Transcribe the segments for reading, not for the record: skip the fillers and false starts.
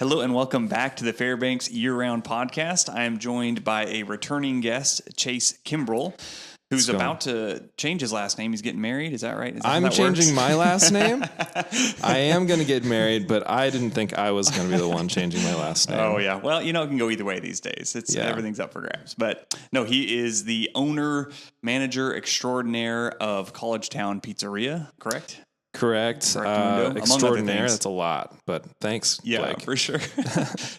Hello and welcome back to the Fairbanks Year-Round Podcast. I am joined by a returning guest, Chase Kimbrell, who's about to change his last name. He's getting married. Is that right? I'm changing my last name. I am going to get married, but I didn't think I was going to be the one changing my last name. Oh, yeah. Well, it can go either way these days. Everything's up for grabs. But no, he is the owner, manager extraordinaire of College Town Pizzeria, correct? Correct. Extraordinaire. That's a lot, but thanks. Yeah, Blake. For sure.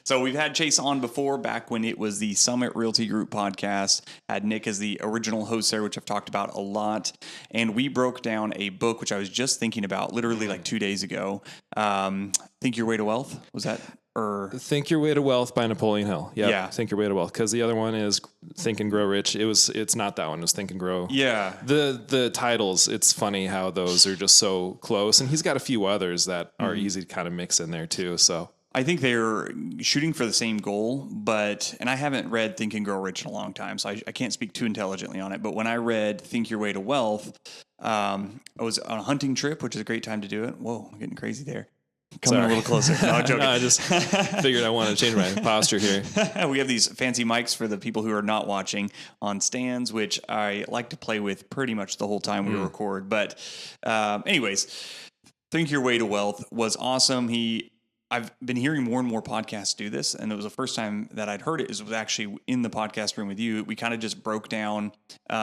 So we've had Chase on before, back when it was the Summit Realty Group podcast. Had Nick as the original host there, which I've talked about a lot. And we broke down a book, which I was just thinking about literally like 2 days ago. Think Your Way to Wealth. Was that? Think Your Way to Wealth by Napoleon Hill. Yep. Yeah. Think Your Way to Wealth. Because the other one is Think and Grow Rich. It's not that one. It's Think and Grow. Yeah. The titles, it's funny how those are just so close. And he's got a few others that are easy to kind of mix in there too. So I think they're shooting for the same goal, and I haven't read Think and Grow Rich in a long time, so I can't speak too intelligently on it. But when I read Think Your Way to Wealth, I was on a hunting trip, which is a great time to do it. Whoa, I'm getting crazy there. Coming a little closer. No, I'm joking. No, I just figured I wanted to change my posture here. We have these fancy mics for the people who are not watching on stands, which I like to play with pretty much the whole time we record. But anyways, Think Your Way to Wealth was awesome. I've been hearing more and more podcasts do this, and it was the first time that I'd heard it. It was actually in the podcast room with you. We kind of just broke down.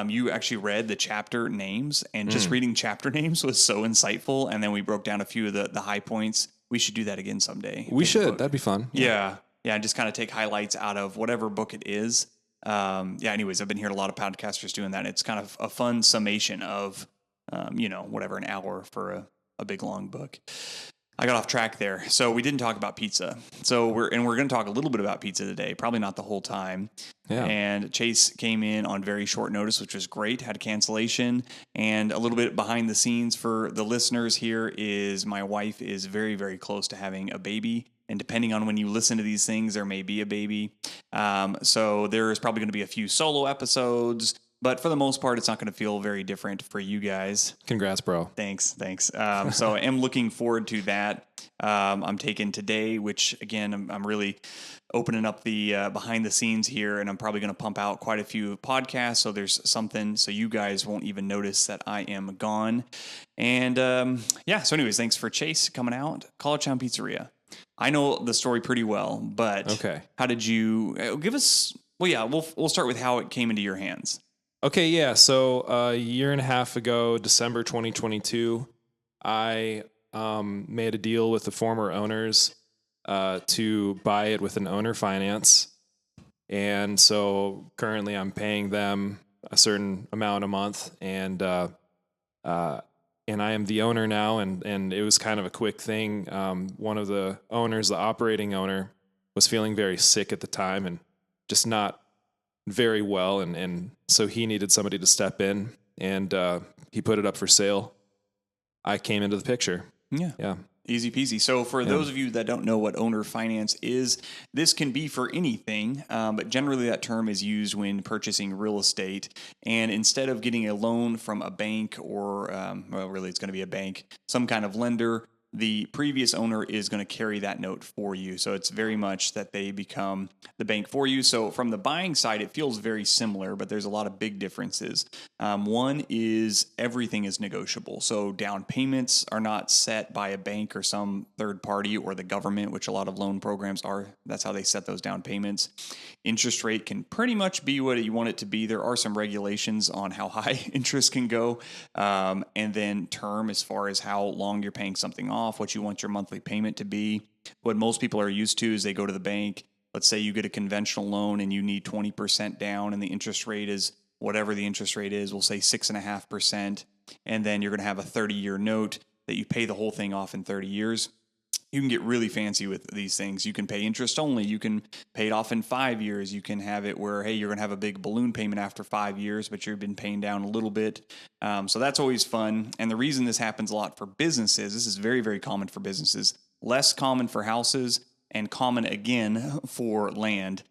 You actually read the chapter names, and just reading chapter names was so insightful. And then we broke down a few of the high points. We should do that again someday. We should. That'd be fun. Yeah. And just kind of take highlights out of whatever book it is. Anyways, I've been hearing a lot of podcasters doing that. It's kind of a fun summation of, whatever, an hour for a big long book. I got off track there. So we didn't talk about pizza. So we're going to talk a little bit about pizza today, probably not the whole time. Yeah. And Chase came in on very short notice, which was great, had a cancellation. And a little bit behind the scenes for the listeners here is my wife is very, very close to having a baby. And depending on when you listen to these things, there may be a baby. So there is probably going to be a few solo episodes. But for the most part, it's not going to feel very different for you guys. Congrats, bro. Thanks. So I am looking forward to that. I'm taking today, which, again, I'm really opening up the behind the scenes here, and I'm probably going to pump out quite a few podcasts. So there's something so you guys won't even notice that I am gone. And so anyways, thanks for Chase coming out. College Town Pizzeria. I know the story pretty well, but okay. How did you give us? Well, yeah, we'll start with how it came into your hands. Okay, yeah. So a year and a half ago, December 2022, I made a deal with the former owners to buy it with an owner finance. And so currently I'm paying them a certain amount a month, and I am the owner now, and it was kind of a quick thing. One of the owners, the operating owner, was feeling very sick at the time and just not very well, and so he needed somebody to step in, and he put it up for sale. I came into the picture. Yeah. Easy peasy. So for those of you that don't know what owner finance is, this can be for anything, but generally that term is used when purchasing real estate. And instead of getting a loan from a bank or, really it's going to be a bank, some kind of lender, the previous owner is going to carry that note for you. So it's very much that they become the bank for you. So from the buying side, it feels very similar, but there's a lot of big differences. One is everything is negotiable. So down payments are not set by a bank or some third party or the government, which a lot of loan programs are. That's how they set those down payments. Interest rate can pretty much be what you want it to be. There are some regulations on how high interest can go. And then term, as far as how long you're paying something off, what you want your monthly payment to be. What most people are used to is they go to the bank. Let's say you get a conventional loan and you need 20% down, and the interest rate is whatever the interest rate is. We'll say 6.5%. And then you're going to have a 30-year note that you pay the whole thing off in 30 years. You can get really fancy with these things. You can pay interest only. You can pay it off in 5 years. You can have it where, hey, you're going to have a big balloon payment after 5 years, but you've been paying down a little bit. So that's always fun. And the reason this happens a lot for businesses, this is very, very common for businesses, less common for houses and common again for land,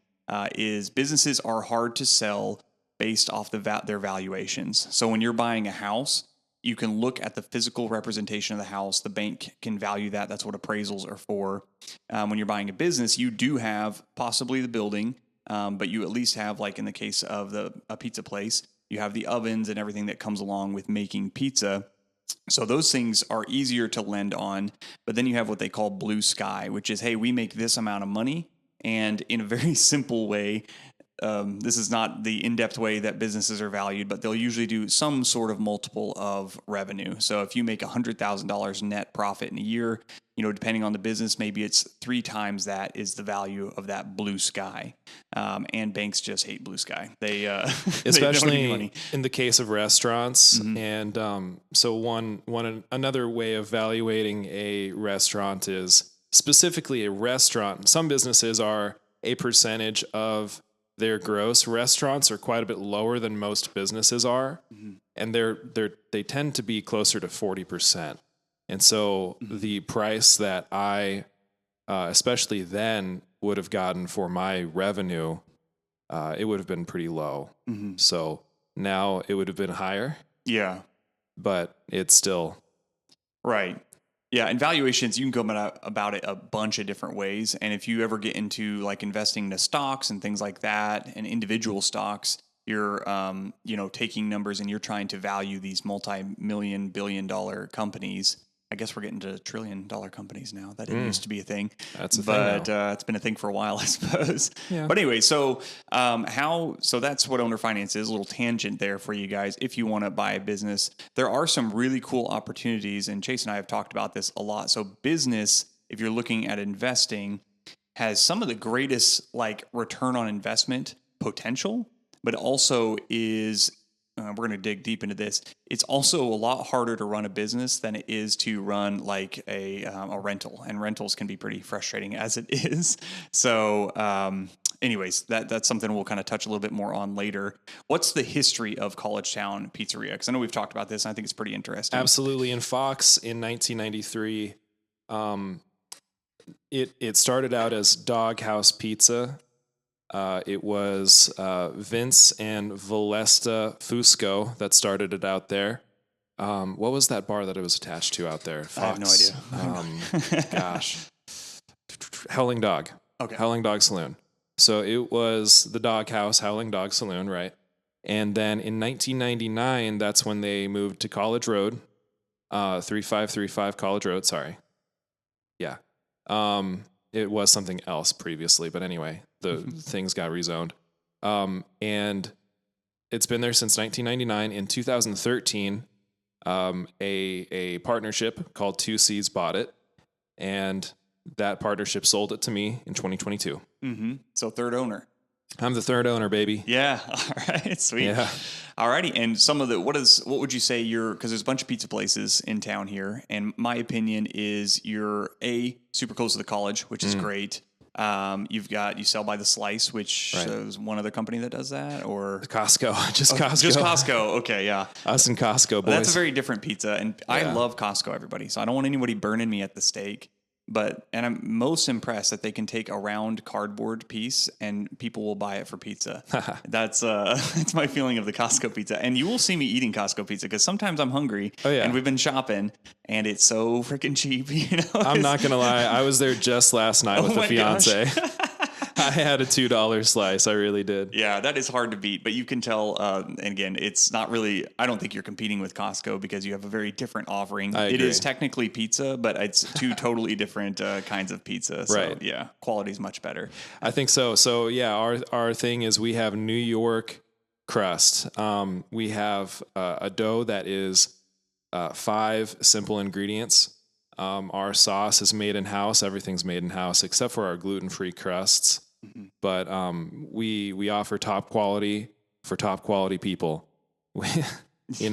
is businesses are hard to sell based off their valuations. So when you're buying a house, You can look at the physical representation of the house. The bank can value that. That's what appraisals are for. When you're buying a business, you do have possibly the building, but you at least have, like in the case of a pizza place, you have the ovens and everything that comes along with making pizza. So those things are easier to lend on. But then you have what they call blue sky, which is, hey, we make this amount of money. And in a very simple way, this is not the in-depth way that businesses are valued, but they'll usually do some sort of multiple of revenue. So if you make $100,000 net profit in a year, depending on the business, maybe it's 3 times that is the value of that blue sky. And banks just hate blue sky. They especially in the case of restaurants. And so another way of evaluating a restaurant is specifically a restaurant. Some businesses are a percentage of their gross. Restaurants are quite a bit lower than most businesses are, and they tend to be closer to 40%. And so the price that I, especially then, would have gotten for my revenue, it would have been pretty low. So now it would have been higher. Yeah, but it's still right. Yeah, and valuations, you can go about it a bunch of different ways. And if you ever get into like investing into stocks and things like that, and individual stocks, you're taking numbers and you're trying to value these multi-million, billion-dollar companies. I guess we're getting to trillion-dollar companies now. That didn't used to be a thing. That's a thing now. It's been a thing for a while, I suppose. Yeah. But anyway, so that's what owner finance is. A little tangent there for you guys. If you want to buy a business, there are some really cool opportunities, and Chase and I have talked about this a lot. So business, if you're looking at investing, has some of the greatest like return on investment potential, but also is we're going to dig deep into this. It's also a lot harder to run a business than it is to run like a rental, and rentals can be pretty frustrating as it is. So anyways, that's something we'll kind of touch a little bit more on later. What's the history of College Town Pizzeria? Because I know we've talked about this, and I think it's pretty interesting. Absolutely. In Fox in 1993, it started out as Doghouse Pizza. It was Vince and Valesta Fusco that started it out there. What was that bar that it was attached to out there? Fox. I have no idea. Gosh. Howling Dog. Okay. Howling Dog Saloon. So it was the Doghouse, Howling Dog Saloon, right? And then in 1999, that's when they moved to College Road, 3535 College Road, sorry. Yeah. It was something else previously, but anyway, the things got rezoned. And it's been there since 1999. In 2013, a partnership called Two Seeds bought it, and that partnership sold it to me in 2022. So third owner. I'm the third owner, baby. Yeah. All right. Sweet. Yeah. All righty. And some of what would you say because there's a bunch of pizza places in town here. And my opinion is you're super close to the college, which is great. You sell by the slice, which is one other company that does that, or Costco, just Costco. Just Costco. Okay. Yeah. Us and Costco, boys. That's a very different pizza. And I love Costco, everybody. So I don't want anybody burning me at the stake. And I'm most impressed that they can take a round cardboard piece and people will buy it for pizza. That's my feeling of the Costco pizza. And you will see me eating Costco pizza because sometimes I'm hungry. Oh, yeah. And we've been shopping and it's so freaking cheap. I'm not going to lie. I was there just last night with the fiance. I had a $2 slice. I really did. Yeah, that is hard to beat, but you can tell, and again, it's not really, I don't think you're competing with Costco because you have a very different offering. I agree. It is technically pizza, but it's two totally different kinds of pizza. So right. Yeah, quality is much better. I think so. So yeah, our thing is we have New York crust. We have a dough that is 5 simple ingredients. Our sauce is made in-house. Everything's made in-house except for our gluten-free crusts. But we offer top quality for top quality people. I'm kidding.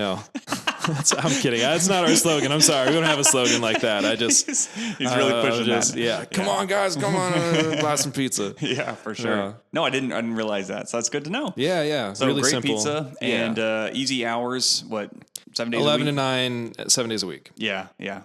That's not our slogan. I'm sorry. We don't have a slogan like that. He's really pushing that. Yeah. Come on, guys. Come on. Buy some pizza. Yeah, for sure. Yeah. No, I didn't realize that. So that's good to know. Yeah. So really great simple pizza and easy hours. What, 7 days a week? 11 to 9, 7 days a week. Yeah. Yeah.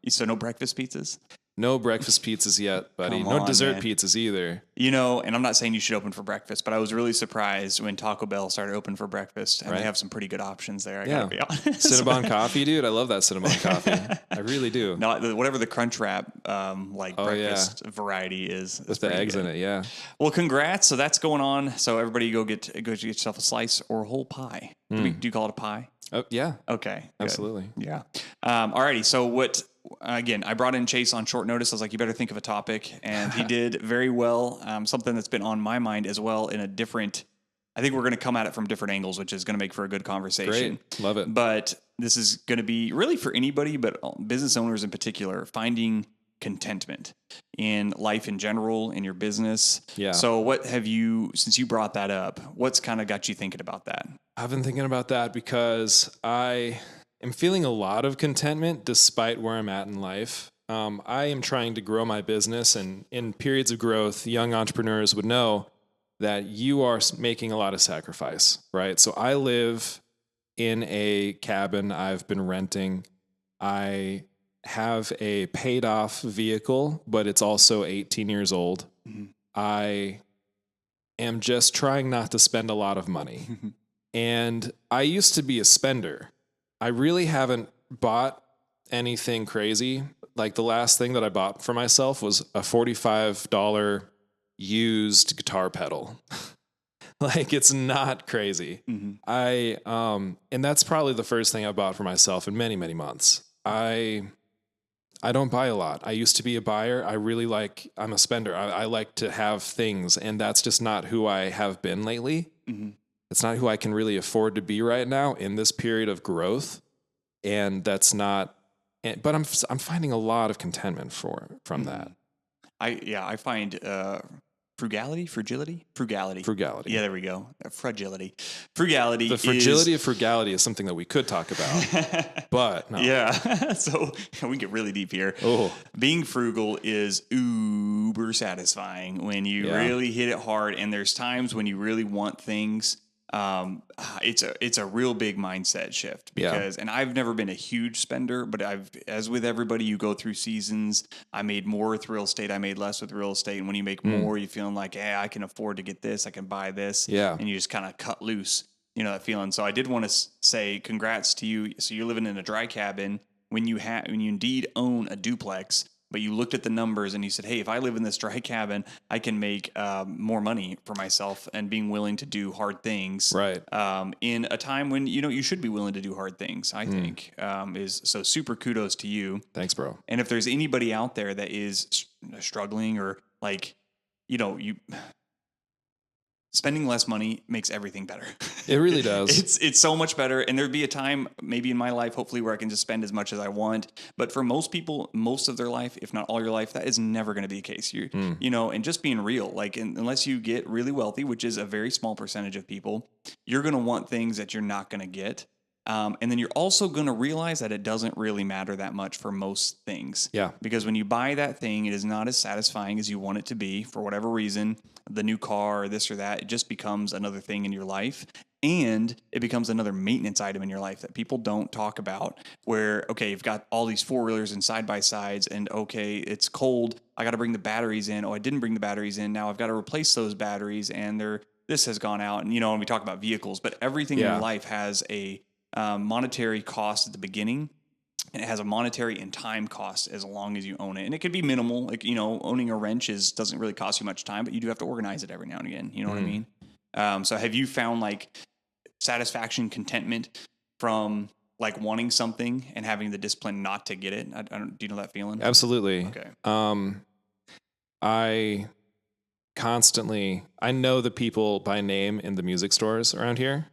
So no breakfast pizzas? No breakfast pizzas yet, buddy. Come No on, dessert man. pizzas either. You know, and I'm not saying you should open for breakfast, but I was really surprised when Taco Bell started open for breakfast, and Right. they have some pretty good options there. I Yeah. gotta be honest. Cinnabon coffee, dude. I love that Cinnabon coffee. I really do. Not whatever the Crunch Wrap breakfast yeah. variety is With the eggs in it, yeah. Well, congrats. So that's going on. So everybody go get yourself a slice or a whole pie. Do you call it a pie? Oh, yeah. Okay. Good. Absolutely. Yeah. Alrighty. So again, I brought in Chase on short notice. I was like, you better think of a topic. And he did very well. Something that's been on my mind as well in a different, I think we're going to come at it from different angles, which is going to make for a good conversation. Great. Love it. But this is going to be really for anybody, but business owners in particular, finding contentment in life in general, in your business. Yeah. So what have you, since you brought that up, what's kind of got you thinking about that? I've been thinking about that because I am feeling a lot of contentment despite where I'm at in life. I am trying to grow my business, and in periods of growth, young entrepreneurs would know that you are making a lot of sacrifice, right? So I live in a cabin I've been renting. I have a paid off vehicle, but it's also 18 years old. Mm-hmm. I am just trying not to spend a lot of money. And I used to be a spender. I really haven't bought anything crazy. Like the last thing that I bought for myself was a $45 used guitar pedal. Like it's not crazy. Mm-hmm. And that's probably the first thing I bought for myself in many, many months. I don't buy a lot. I used to be a buyer. I'm a spender. I like to have things, and that's just not who I have been lately. Mm-hmm. It's not who I can really afford to be right now in this period of growth. And that's not, but I'm finding a lot of contentment from that. I find frugality. Yeah, there we go. Fragility. Frugality. The fragility of frugality is something that we could talk about, but no. Yeah. So we get really deep here. Oh, being frugal is uber satisfying when you really hit it hard. And there's times when you really want things. It's a real big mindset shift because, and I've never been a huge spender, but as with everybody, you go through seasons. I made more with real estate. I made less with real estate. And when you make more, you're feeling like, hey, I can afford to get this. I can buy this. Yeah. And you just kind of cut loose, that feeling. So I did want to say congrats to you. So you're living in a dry cabin when you indeed own a duplex. But you looked at the numbers and you said, hey, if I live in this dry cabin, I can make more money for myself, and being willing to do hard things. Right. In a time when, you should be willing to do hard things, I think, is so super kudos to you. Thanks, bro. And if there's anybody out there that is struggling or spending less money makes everything better. It really does. It's so much better. And there'd be a time maybe in my life, hopefully, where I can just spend as much as I want. But for most people, most of their life, if not all your life, that is never going to be the case. And just being real, unless you get really wealthy, which is a very small percentage of people, you're going to want things that you're not going to get. And then you're also going to realize that it doesn't really matter that much for most things. Yeah. Because when you buy that thing, it is not as satisfying as you want it to be for whatever reason. The new car or this or that, it just becomes another thing in your life. And it becomes another maintenance item in your life that people don't talk about, where, okay, you've got all these four-wheelers and side-by-sides, and okay, it's cold. I got to bring the batteries in. Oh, I didn't bring the batteries in. Now I've got to replace those batteries, and this has gone out. And, when we talk about vehicles, but everything in your life has a monetary cost at the beginning, and it has a monetary and time cost as long as you own it. And it could be minimal. Owning a wrench doesn't really cost you much time, but you do have to organize it every now and again. You know what I mean? So have you found satisfaction, contentment from wanting something and having the discipline not to get it? Do you know that feeling? Absolutely. Okay. I know the people by name in the music stores around here.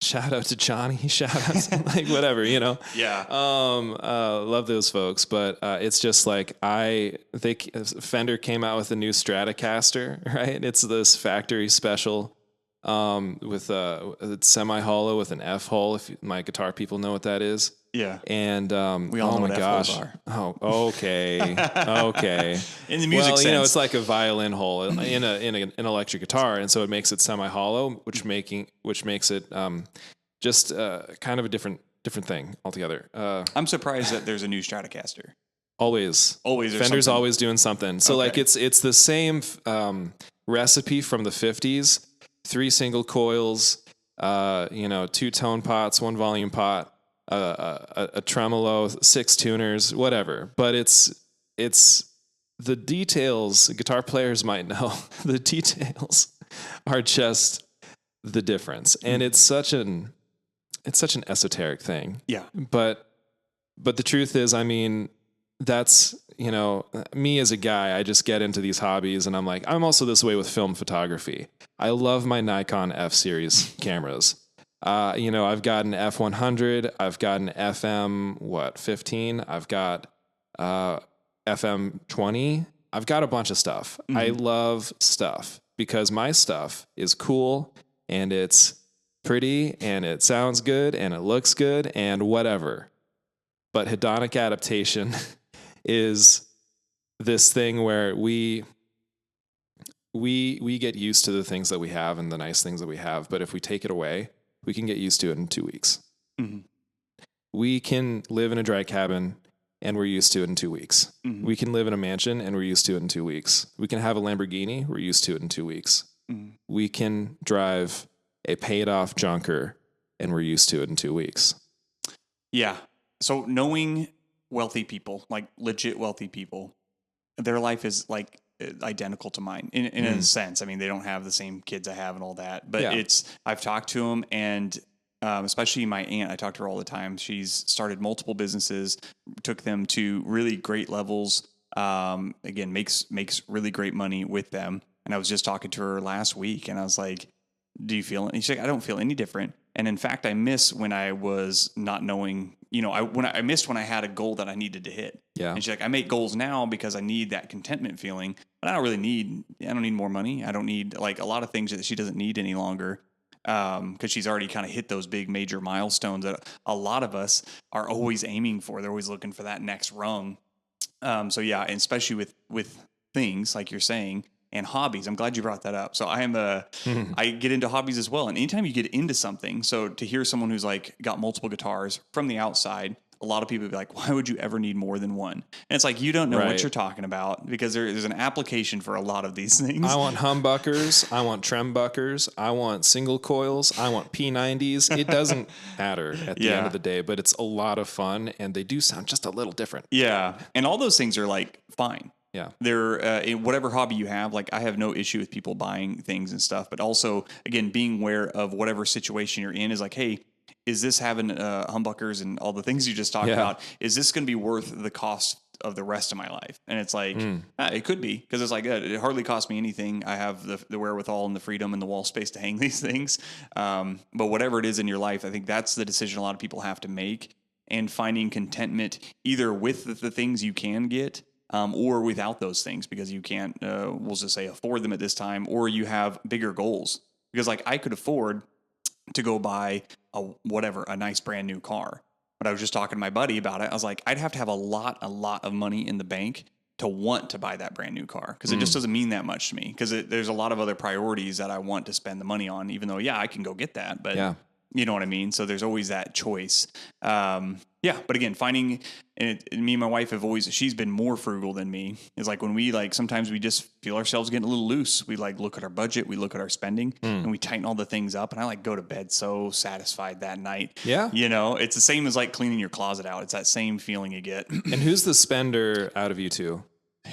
Shout out to Johnny, shout out to whatever, Yeah. Love those folks, but it's just Fender came out with a new Stratocaster, right? It's this factory special with it's semi-hollow with an F hole, if my guitar people know what that is. Yeah. And we all know what gosh. F-holes are. Oh, okay. Okay. In the music sense. It's like a violin hole in an electric guitar, and so it makes it semi-hollow, which makes it just kind of a different thing altogether. I'm surprised that there's a new Stratocaster. Always. Always. Fender's something. always doing something. So like it's the same recipe from the 50s. 3 single coils, 2 tone pots, 1 volume pot, a tremolo, 6 tuners, whatever. But it's the details. Guitar players might know the details are just the difference, and it's such an esoteric thing. Yeah. But the truth is, I mean, that's, me as a guy, I just get into these hobbies and I'm like, I'm also this way with film photography. I love my Nikon F series cameras. I've got an F100, I've got an FM, 15, I've got, FM 20. I've got a bunch of stuff. Mm-hmm. I love stuff because my stuff is cool and it's pretty and it sounds good and it looks good and whatever. But hedonic adaptation is this thing where we get used to the things that we have and the nice things that we have. But if we take it away, we can get used to it in 2 weeks. Mm-hmm. We can live in a dry cabin and we're used to it in 2 weeks. Mm-hmm. We can live in a mansion and we're used to it in 2 weeks. We can have a Lamborghini. We're used to it in 2 weeks. Mm-hmm. We can drive a paid off junker and we're used to it in 2 weeks. Yeah. So knowing wealthy people, like legit wealthy people, their life is like identical to mine in a sense. I mean, they don't have the same kids I have and all that, but I've talked to them, and especially my aunt, I talk to her all the time. She's started multiple businesses, took them to really great levels. Again, makes really great money with them. And I was just talking to her last week and I was like, do you feel it? And she's like, I don't feel any different. And in fact, I miss when I was not knowing, I missed when I had a goal that I needed to hit. Yeah. And she's like, I make goals now because I need that contentment feeling, but I don't need more money. I don't need like a lot of things that she doesn't need any longer. Cause she's already kind of hit those big major milestones that a lot of us are always aiming for. They're always looking for that next rung. So yeah, and especially with things like you're saying, and hobbies. I'm glad you brought that up. So I get into hobbies as well. And anytime you get into something, so to hear someone who's like got multiple guitars from the outside, a lot of people would be like, why would you ever need more than one? And it's like, you don't know what you're talking about, because there's an application for a lot of these things. I want humbuckers. I want trembuckers. I want single coils. I want P90s. It doesn't matter at the end of the day, but it's a lot of fun and they do sound just a little different. Yeah. And all those things are like fine. Yeah. They're in whatever hobby you have. Like, I have no issue with people buying things and stuff, but also, again, being aware of whatever situation you're in is like, hey, is this having humbuckers and all the things you just talked about? Is this going to be worth the cost of the rest of my life? And it's like, it could be, because it's like, it hardly costs me anything. I have the wherewithal and the freedom and the wall space to hang these things. But whatever it is in your life, I think that's the decision a lot of people have to make, and finding contentment either with the things you can get, or without those things, because you can't, we'll just say, afford them at this time, or you have bigger goals. Because like, I could afford to go buy a nice brand new car. But I was just talking to my buddy about it. I was like, I'd have to have a lot of money in the bank to want to buy that brand new car, because it just doesn't mean that much to me, because there's a lot of other priorities that I want to spend the money on, even though, I can go get that, but you know what I mean? So there's always that choice. But again, finding, and me and my wife she's been more frugal than me. It's like when we sometimes we just feel ourselves getting a little loose. We look at our budget, we look at our spending, and we tighten all the things up. And I go to bed so satisfied that night. Yeah. It's the same as cleaning your closet out. It's that same feeling you get. And who's the spender out of you two?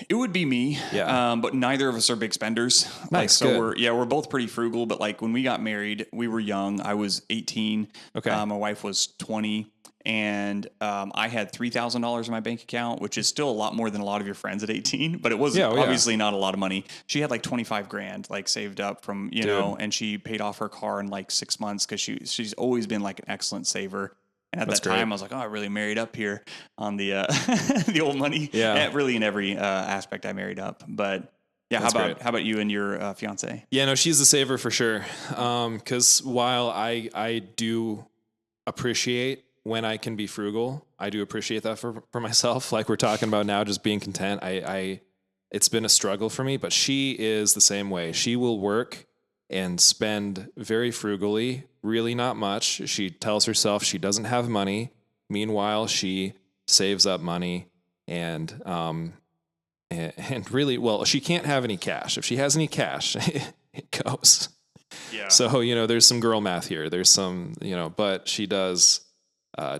It would be me. Yeah. But neither of us are big spenders. Nice. So we're both pretty frugal, but when we got married, we were young. I was 18. Okay. My wife was 20. And I had $3,000 in my bank account, which is still a lot more than a lot of your friends at 18, but it was obviously not a lot of money. She had $25,000 saved up from, and she paid off her car in 6 months, because she's always been an excellent saver. And at that time, I was like, I really married up here on the the old money. Yeah. Really in every aspect, I married up. But yeah, how about you and your fiance? Yeah, no, she's the saver for sure. Because while I do appreciate when I can be frugal, I do appreciate that for myself. Like we're talking about now, just being content. It's been a struggle for me, but she is the same way. She will work and spend very frugally, really not much. She tells herself she doesn't have money. Meanwhile, she saves up money and really, well, she can't have any cash. If she has any cash, it goes. Yeah. So, there's some girl math here. There's some, but she does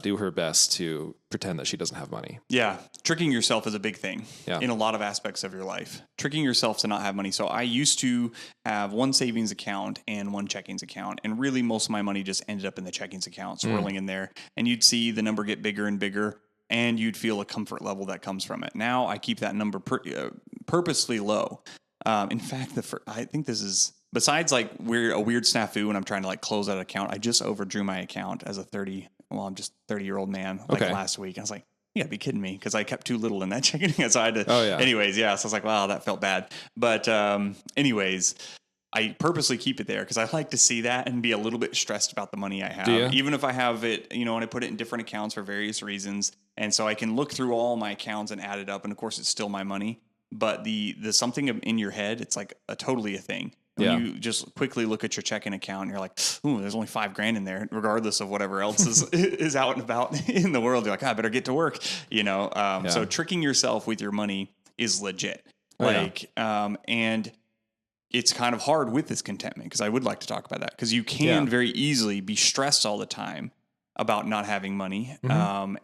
do her best to pretend that she doesn't have money. Yeah. Tricking yourself is a big thing Yeah. in a lot of aspects of your life. Tricking yourself to not have money. So I used to have one savings account and one checkings account. And really most of my money just ended up in the checkings account, swirling in there. And you'd see the number get bigger and bigger, and you'd feel a comfort level that comes from it. Now I keep that number purposely low. In fact, I think this is, besides like a weird snafu when I'm trying to like close out an account, I just overdrew my account as I'm just 30-year-old man last week. I was like, you gotta be kidding me, because I kept too little in that checking. So I had to, anyways, yeah. So I was like, wow, that felt bad. But anyways, I purposely keep it there because I like to see that and be a little bit stressed about the money I have. Even if I have it, and I put it in different accounts for various reasons. And so I can look through all my accounts and add it up. And of course, it's still my money. But the something in your head, it's like totally a thing. When you just quickly look at your checking account and you're like, ooh, there's only $5,000 in there, regardless of whatever else is out and about in the world. You're like, I better get to work, So tricking yourself with your money is legit. And it's kind of hard with this contentment, because I would like to talk about that, because you can very easily be stressed all the time about not having money.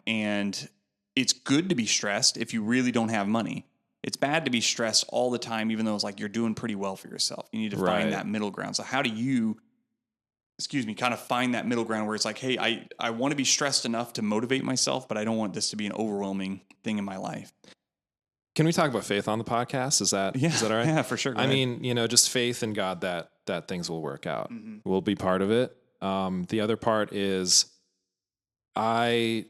And it's good to be stressed if you really don't have money. It's bad to be stressed all the time, even though it's like you're doing pretty well for yourself. You need to find that middle ground. So how do you, kind of find that middle ground where it's like, hey, I want to be stressed enough to motivate myself, but I don't want this to be an overwhelming thing in my life. Can we talk about faith on the podcast? Is that all right? Yeah, for sure. I mean, just faith in God that things will work out. We'll be part of it. The other part is I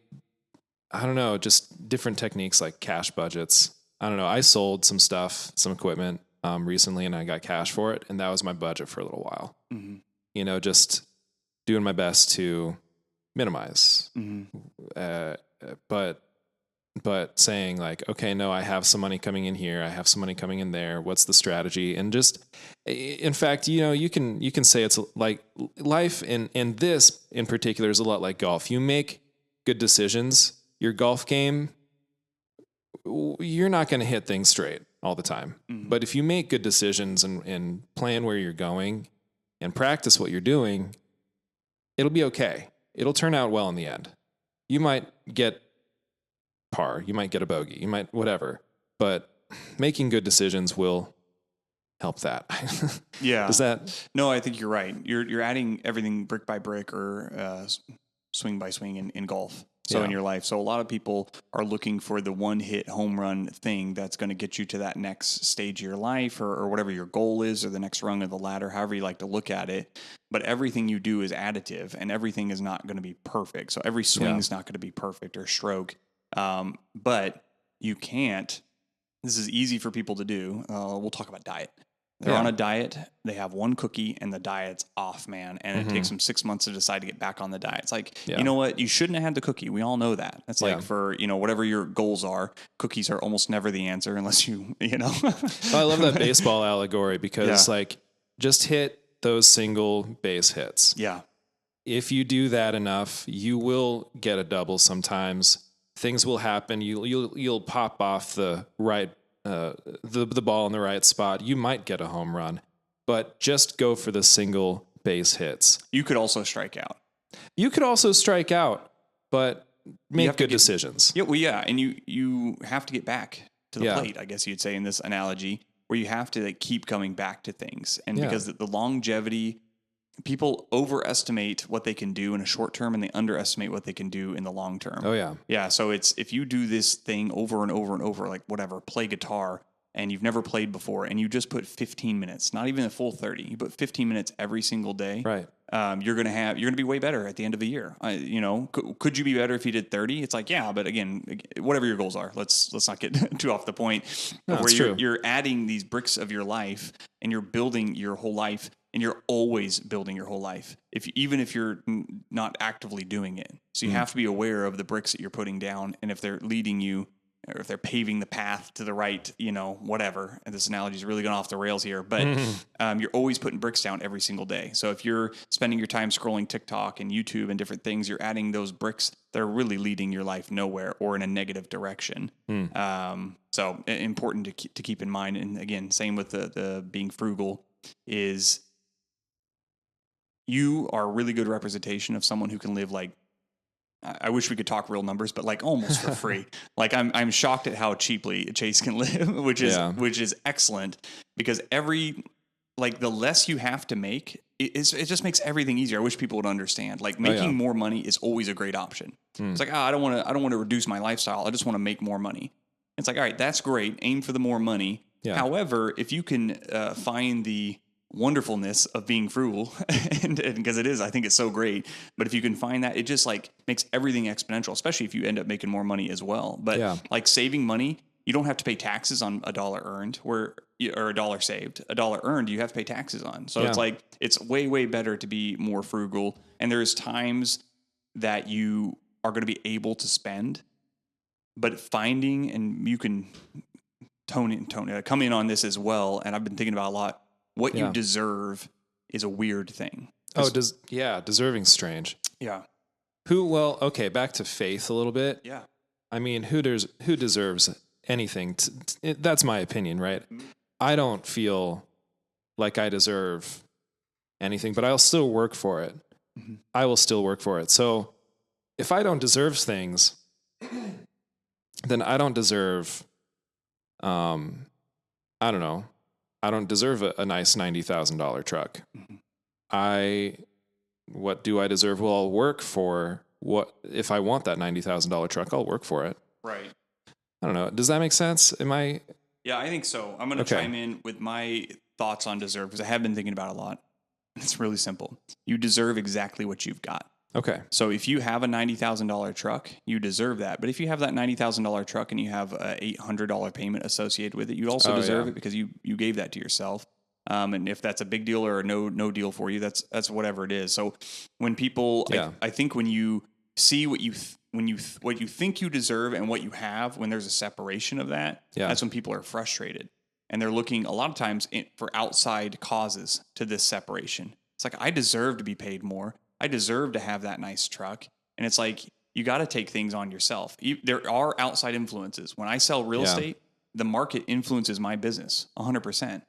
don't know, just different techniques like cash budgets. I don't know. I sold some stuff, some equipment recently, and I got cash for it. And that was my budget for a little while. Just doing my best to minimize. But saying like, okay, no, I have some money coming in here. I have some money coming in there. What's the strategy? And just, in fact, you can say it's like life in this in particular is a lot like golf. You make good decisions. Your golf game, you're not going to hit things straight all the time. But if you make good decisions and plan where you're going and practice what you're doing, it'll be okay. It'll turn out well in the end. You might get par, you might get a bogey, you might whatever, but making good decisions will help that. Does that? No, I think you're right. You're adding everything brick by brick or swing by swing in golf. So in your life. So a lot of people are looking for the one hit home run thing that's going to get you to that next stage of your life or whatever your goal is, or the next rung of the ladder, however you like to look at it. But everything you do is additive, and everything is not going to be perfect. So every swing is not going to be perfect or stroke. But you can't, this is easy for people to do. We'll talk about diet. They're on a diet. They have one cookie and the diet's off, man. And it takes them 6 months to decide to get back on the diet. It's like, you know what? You shouldn't have had the cookie. We all know that. It's like for, whatever your goals are, cookies are almost never the answer unless you. Well, I love that baseball allegory because like just hit those single base hits. Yeah. If you do that enough, you will get a double sometimes. Things will happen. You'll pop off the right the ball in the right spot. You might get a home run, but just go for the single base hits. You could also strike out. But make good decisions. Yeah, well, yeah, and you have to get back to the plate, I guess you'd say in this analogy, where you have to keep coming back to things. And because the longevity, people overestimate what they can do in a short term and they underestimate what they can do in the long term. Oh yeah. Yeah. So it's, if you do this thing over and over and over, like whatever, play guitar, and you've never played before, and you just put 15 minutes, not even a full 30, you put 15 minutes every single day. Right. You're going to be way better at the end of the year. Could you be better if you did 30? It's like, yeah, but again, whatever your goals are, let's not get too off the point. No, where you're adding these bricks of your life, and you're building your whole life, and you're always building your whole life, even if you're not actively doing it. So you have to be aware of the bricks that you're putting down, and if they're leading you or if they're paving the path to the right, whatever. And this analogy is really going off the rails here, but you're always putting bricks down every single day. So if you're spending your time scrolling TikTok and YouTube and different things, you're adding those bricks that are really leading your life nowhere or in a negative direction. So important to keep in mind. And again, same with the being frugal is you are a really good representation of someone who can live like, I wish we could talk real numbers, but like almost for free. Like I'm shocked at how cheaply Chase can live, which is excellent, because the less you have to make, it just makes everything easier. I wish people would understand. Like making more money is always a great option. It's like, I don't want to reduce my lifestyle. I just want to make more money. It's like, all right, that's great. Aim for the more money. Yeah. However, if you can find the wonderfulness of being frugal, and because it is, I think it's so great. But if you can find that, it just like makes everything exponential, especially if you end up making more money as well. But like saving money, you don't have to pay taxes on a dollar earned or a dollar saved. A dollar earned, you have to pay taxes on. So it's like, it's way, way better to be more frugal. And there's times that you are going to be able to spend, but finding, and you can come in on this as well. And I've been thinking about a lot. What you deserve is a weird thing. Deserving's strange. Yeah. Okay, back to faith a little bit. Yeah. I mean, who deserves anything? That's my opinion, right? Mm-hmm. I don't feel like I deserve anything, but I'll still work for it. Mm-hmm. I will still work for it. So if I don't deserve things, then I don't deserve, I don't know. I don't deserve a nice $90,000 truck. Mm-hmm. What do I deserve? Well, I'll work for if I want that $90,000 truck, I'll work for it. Right. I don't know. Does that make sense? Yeah, I think so. I'm going to chime in with my thoughts on deserve, because I have been thinking about it a lot. It's really simple. You deserve exactly what you've got. Okay. So if you have a $90,000 truck, you deserve that. But if you have that $90,000 truck and you have a $800 payment associated with it, you also deserve it, because you gave that to yourself. And if that's a big deal or a no deal for you, that's whatever it is. So when people, I think when you see what you think you deserve and what you have, when there's a separation of that, that's when people are frustrated. And they're looking a lot of times for outside causes to this separation. It's like, I deserve to be paid more. I deserve to have that nice truck. And it's like, you got to take things on yourself. There are outside influences. When I sell real estate, the market influences my business 100%.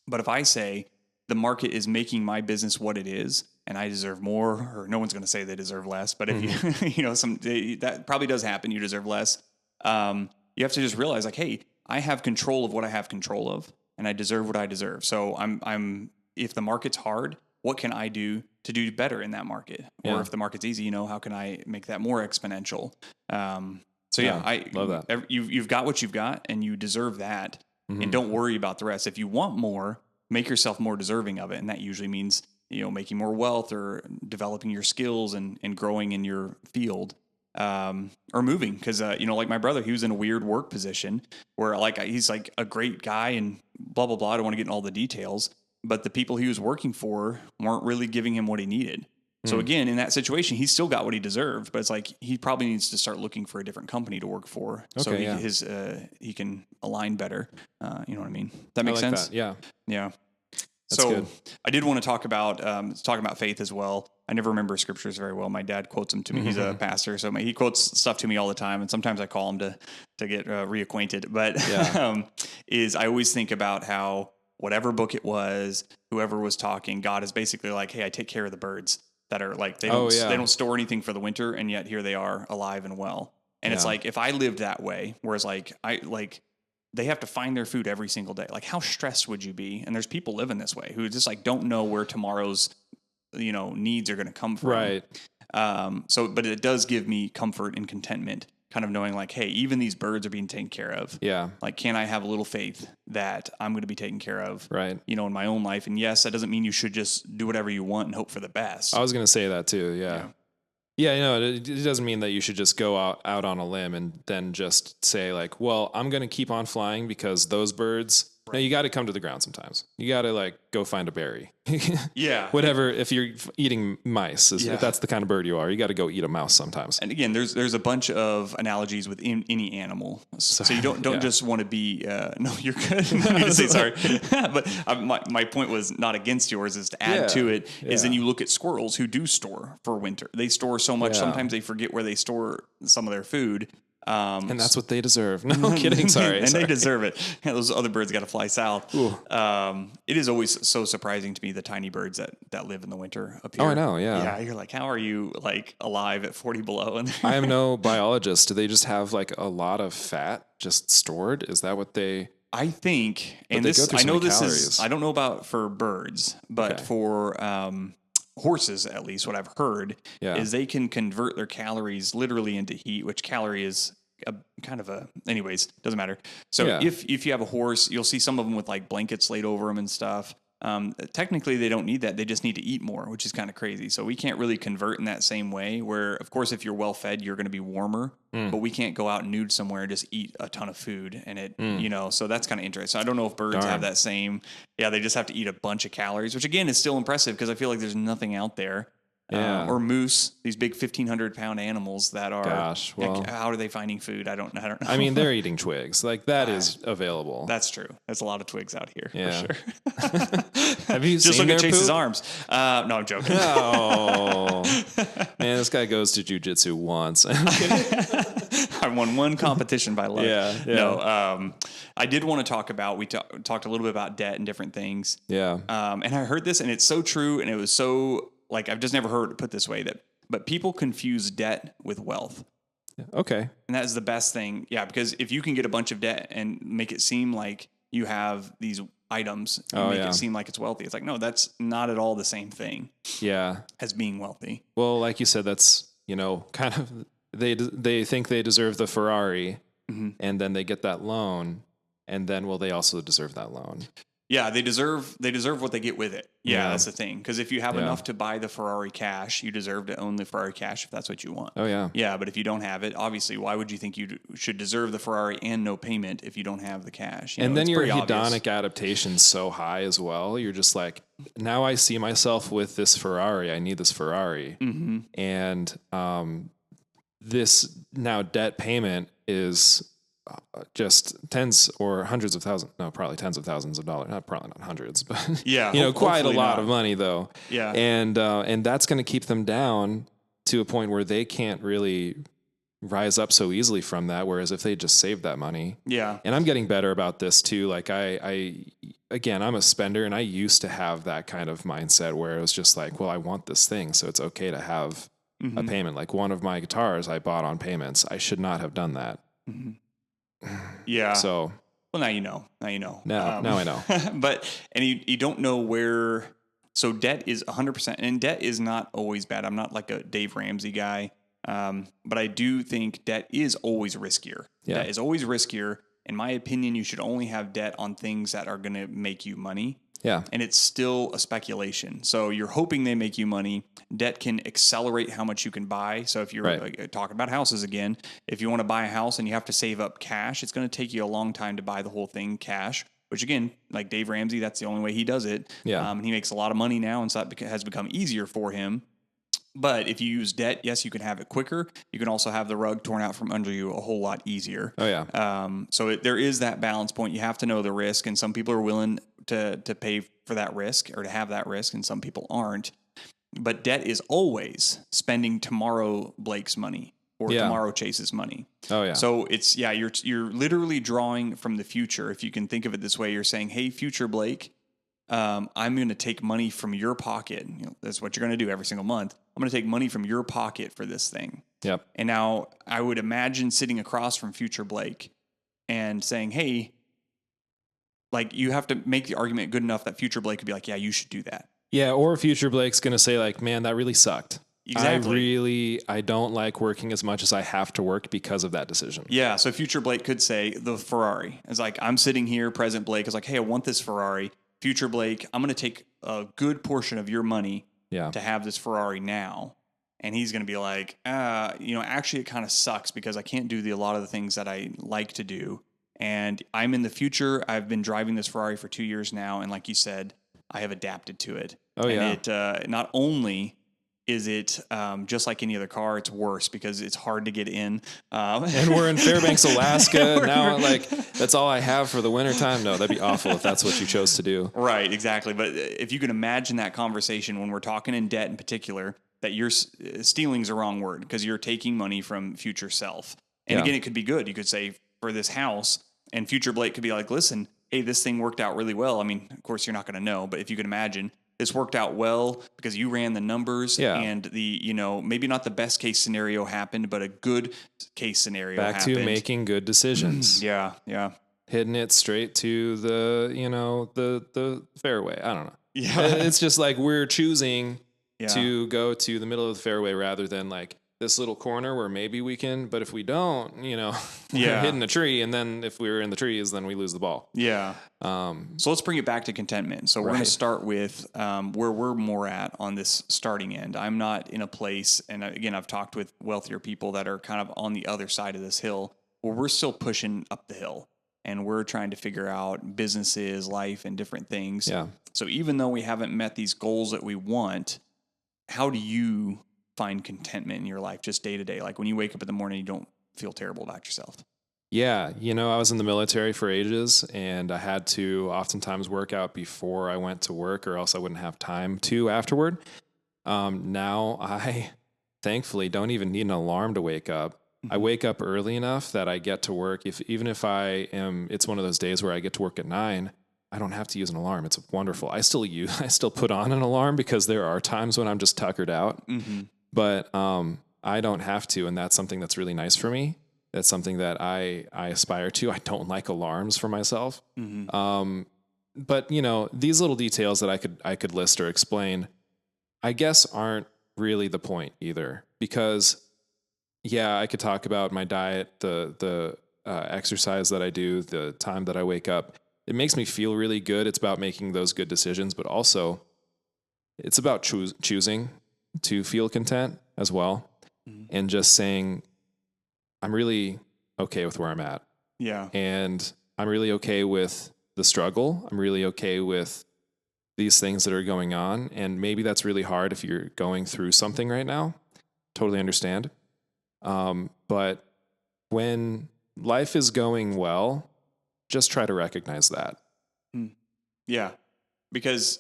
But if I say the market is making my business what it is, and I deserve more, or no one's going to say they deserve less, but if that probably does happen, you deserve less. You have to just realize, like, hey, I have control of what I have control of, and I deserve what I deserve. So if the market's hard, what can I do to do better in that market? Or if the market's easy, how can I make that more exponential? I love that. You've got what you've got, and you deserve that. Mm-hmm. And don't worry about the rest. If you want more, make yourself more deserving of it. And that usually means, making more wealth or developing your skills and growing in your field, or moving. Cause, like my brother, he was in a weird work position where he's like a great guy and blah, blah, blah. I don't want to get in all the details, but the people he was working for weren't really giving him what he needed. So again, in that situation, he still got what he deserved, but it's like he probably needs to start looking for a different company to work for, so he can align better. You know what I mean? That makes sense. That. Yeah. That's so good. I did want to talk about faith as well. I never remember scriptures very well. My dad quotes them to me. He's a pastor, so he quotes stuff to me all the time, and sometimes I call him to get reacquainted. But I always think about how whatever book it was, whoever was talking, God is basically like, hey, I take care of the birds that are like, they don't store anything for the winter, and yet here they are alive and well. And it's like, if I lived that way, whereas they have to find their food every single day. Like, how stressed would you be? And there's people living this way who just don't know where tomorrow's, needs are going to come from. Right. But it does give me comfort and contentment, kind of knowing like, hey, even these birds are being taken care of. Yeah. Like, can I have a little faith that I'm going to be taken care of, right? In my own life. And yes, that doesn't mean you should just do whatever you want and hope for the best. I was going to say that too. Yeah. It doesn't mean that you should just go out on a limb and then just say like, well, I'm going to keep on flying because those birds No, you got to come to the ground sometimes. You got to like go find a berry. Yeah. Whatever. If you're eating mice, if that's the kind of bird you are, you got to go eat a mouse sometimes. And again, there's a bunch of analogies with any animal. So you don't just want to be, no, you're good. No need to say sorry. But my point was not against yours, is to add to it, is then you look at squirrels who do store for winter. They store so much, sometimes they forget where they store some of their food. And that's what they deserve. No kidding. Sorry. They deserve it. Yeah, those other birds got to fly south. It is always so surprising to me, the tiny birds that live in the winter up here. Oh, I know. Yeah. Yeah. You're like, how are you like alive at 40 below? I am no biologist. Do they just have like a lot of fat just stored? Is that what they? I think, and this, I know this is, I don't know about for birds, but for, horses, at least what I've heard is they can convert their calories literally into heat, which calorie is anyways, doesn't matter. So if you have a horse, you'll see some of them with like blankets laid over them and stuff. Technically they don't need that. They just need to eat more, which is kind of crazy. So we can't really convert in that same way, where of course, if you're well fed, you're going to be warmer, but we can't go out nude somewhere and just eat a ton of food. And it, so that's kind of interesting. I don't know if birds have that same, they just have to eat a bunch of calories, which again is still impressive because I feel like there's nothing out there. Or moose, these big 1,500-pound animals that are. Gosh, well, how are they finding food? I don't know. I mean, they're eating twigs. Like that is available. That's true. There's a lot of twigs out here for sure. Have you just seen look at Chase's arms? No, I'm joking. Oh man, this guy goes to jujitsu once. I won one competition by luck. Yeah. No, I did want to talk about. We talked a little bit about debt and different things. Yeah. And I heard this, and it's so true, and it was so. Like, I've just never heard it put this way, but people confuse debt with wealth. Okay. And that is the best thing. Yeah. Because if you can get a bunch of debt and make it seem like you have these items and make it seem like it's wealthy, it's like, no, that's not at all the same thing. Yeah. As being wealthy. Well, like you said, that's, kind of, they think they deserve the Ferrari and then they get that loan, and then will they also deserve that loan? Yeah, they deserve what they get with it. Yeah, that's the thing. Because if you have enough to buy the Ferrari cash, you deserve to own the Ferrari cash if that's what you want. Oh, yeah. Yeah, but if you don't have it, obviously, why would you think you should deserve the Ferrari and no payment if you don't have the cash? And then your hedonic adaptation's so high as well. You're just like, now I see myself with this Ferrari. I need this Ferrari. Mm-hmm. And this now debt payment is just tens or hundreds of thousands, no, probably tens of thousands of dollars, probably not hundreds, but quite a lot of money though. Yeah. And that's going to keep them down to a point where they can't really rise up so easily from that. Whereas if they just save that money. Yeah. And I'm getting better about this too. Like again, I'm a spender, and I used to have that kind of mindset where it was just like, well, I want this thing, so it's okay to have a payment. Like one of my guitars I bought on payments. I should not have done that. Mm-hmm. Yeah. So, well, now you know. Now I know. But you don't know where. So debt is 100%, and debt is not always bad. I'm not like a Dave Ramsey guy, but I do think debt is always riskier. Yeah. Debt is always riskier. In my opinion, you should only have debt on things that are going to make you money. Yeah. And it's still a speculation. So you're hoping they make you money. Debt can accelerate how much you can buy. So if you're talking about houses again, if you want to buy a house and you have to save up cash, it's going to take you a long time to buy the whole thing cash, which again, like Dave Ramsey, that's the only way he does it. Yeah. He makes a lot of money now, and so that has become easier for him. But if you use debt, yes, you can have it quicker. You can also have the rug torn out from under you a whole lot easier. Oh, yeah. So there is that balance point. You have to know the risk, and some people are willing to pay for that risk or to have that risk, and some people aren't. But debt is always spending tomorrow Blake's money or tomorrow Chase's money. Oh, yeah. So it's, you're literally drawing from the future. If you can think of it this way, you're saying, hey, future Blake, I'm going to take money from your pocket. That's what you're going to do every single month. I'm going to take money from your pocket for this thing. Yep. And now I would imagine sitting across from future Blake and saying, hey, like, you have to make the argument good enough that future Blake could be like, yeah, you should do that. Yeah. Or future Blake's going to say like, man, that really sucked. Exactly. I don't like working as much as I have to work because of that decision. Yeah. So future Blake could say the Ferrari is like, I'm sitting here, present Blake is like, hey, I want this Ferrari. Future Blake, I'm going to take a good portion of your money to have this Ferrari now. And he's going to be like, actually it kind of sucks because I can't do a lot of the things that I like to do. And I'm in the future. I've been driving this Ferrari for 2 years now. And like you said, I have adapted to it. Oh, yeah. And it not only is it just like any other car, it's worse because it's hard to get in. And we're in Fairbanks, Alaska. Now, like, that's all I have for the wintertime. No, that'd be awful if that's what you chose to do. Right, exactly. But if you can imagine that conversation when we're talking in debt in particular, that you're stealing's a wrong word because you're taking money from future self. And again, it could be good. You could say for this house, and future Blake could be like, listen, hey, this thing worked out really well. I mean, of course, you're not going to know, but if you can imagine, this worked out well because you ran the numbers and the, maybe not the best case scenario happened, but a good case scenario happened. Back to making good decisions. Yeah. Hitting it straight to the, the fairway. I don't know. Yeah. It's just like we're choosing to go to the middle of the fairway rather than like this little corner where maybe we can, but if we don't, we're hitting a tree. And then if we're in the trees, then we lose the ball. Yeah. So let's bring it back to contentment. So we're going to start with where we're more at on this starting end. I'm not in a place, and again, I've talked with wealthier people that are kind of on the other side of this hill where we're still pushing up the hill and we're trying to figure out businesses, life, and different things. Yeah. So even though we haven't met these goals that we want, how do you find contentment in your life just day to day? Like when you wake up in the morning, you don't feel terrible about yourself. Yeah. I was in the military for ages and I had to oftentimes work out before I went to work or else I wouldn't have time to afterward. Now I thankfully don't even need an alarm to wake up. Mm-hmm. I wake up early enough that I get to work. Even if it's one of those days where I get to work at 9, I don't have to use an alarm. It's wonderful. I still put on an alarm because there are times when I'm just tuckered out. Mm-hmm. But I don't have to, and that's something that's really nice for me. That's something that I aspire to. I don't like alarms for myself. Mm-hmm. But these little details that I could list or explain, I guess aren't really the point either. Because I could talk about my diet, the exercise that I do, the time that I wake up. It makes me feel really good. It's about making those good decisions, but also it's about choosing to feel content as well. Mm-hmm. And just saying, I'm really okay with where I'm at. Yeah. And I'm really okay with the struggle. I'm really okay with these things that are going on. And maybe that's really hard if you're going through something right now. Totally understand. But when life is going well, just try to recognize that. Yeah. Because,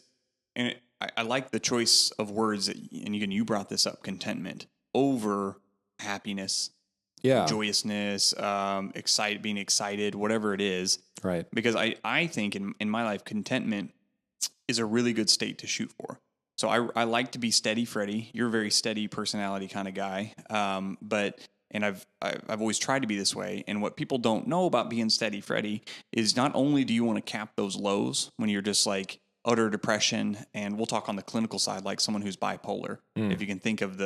and I like the choice of words, and you brought this up, contentment over happiness, joyousness, being excited, whatever it is. Right. Because I think in my life, contentment is a really good state to shoot for. So I like to be steady, Freddie. You're a very steady personality kind of guy. And I've always tried to be this way. And what people don't know about being steady, Freddie, is not only do you want to cap those lows when you're just like utter depression, and we'll talk on the clinical side, like someone who's bipolar. If you can think of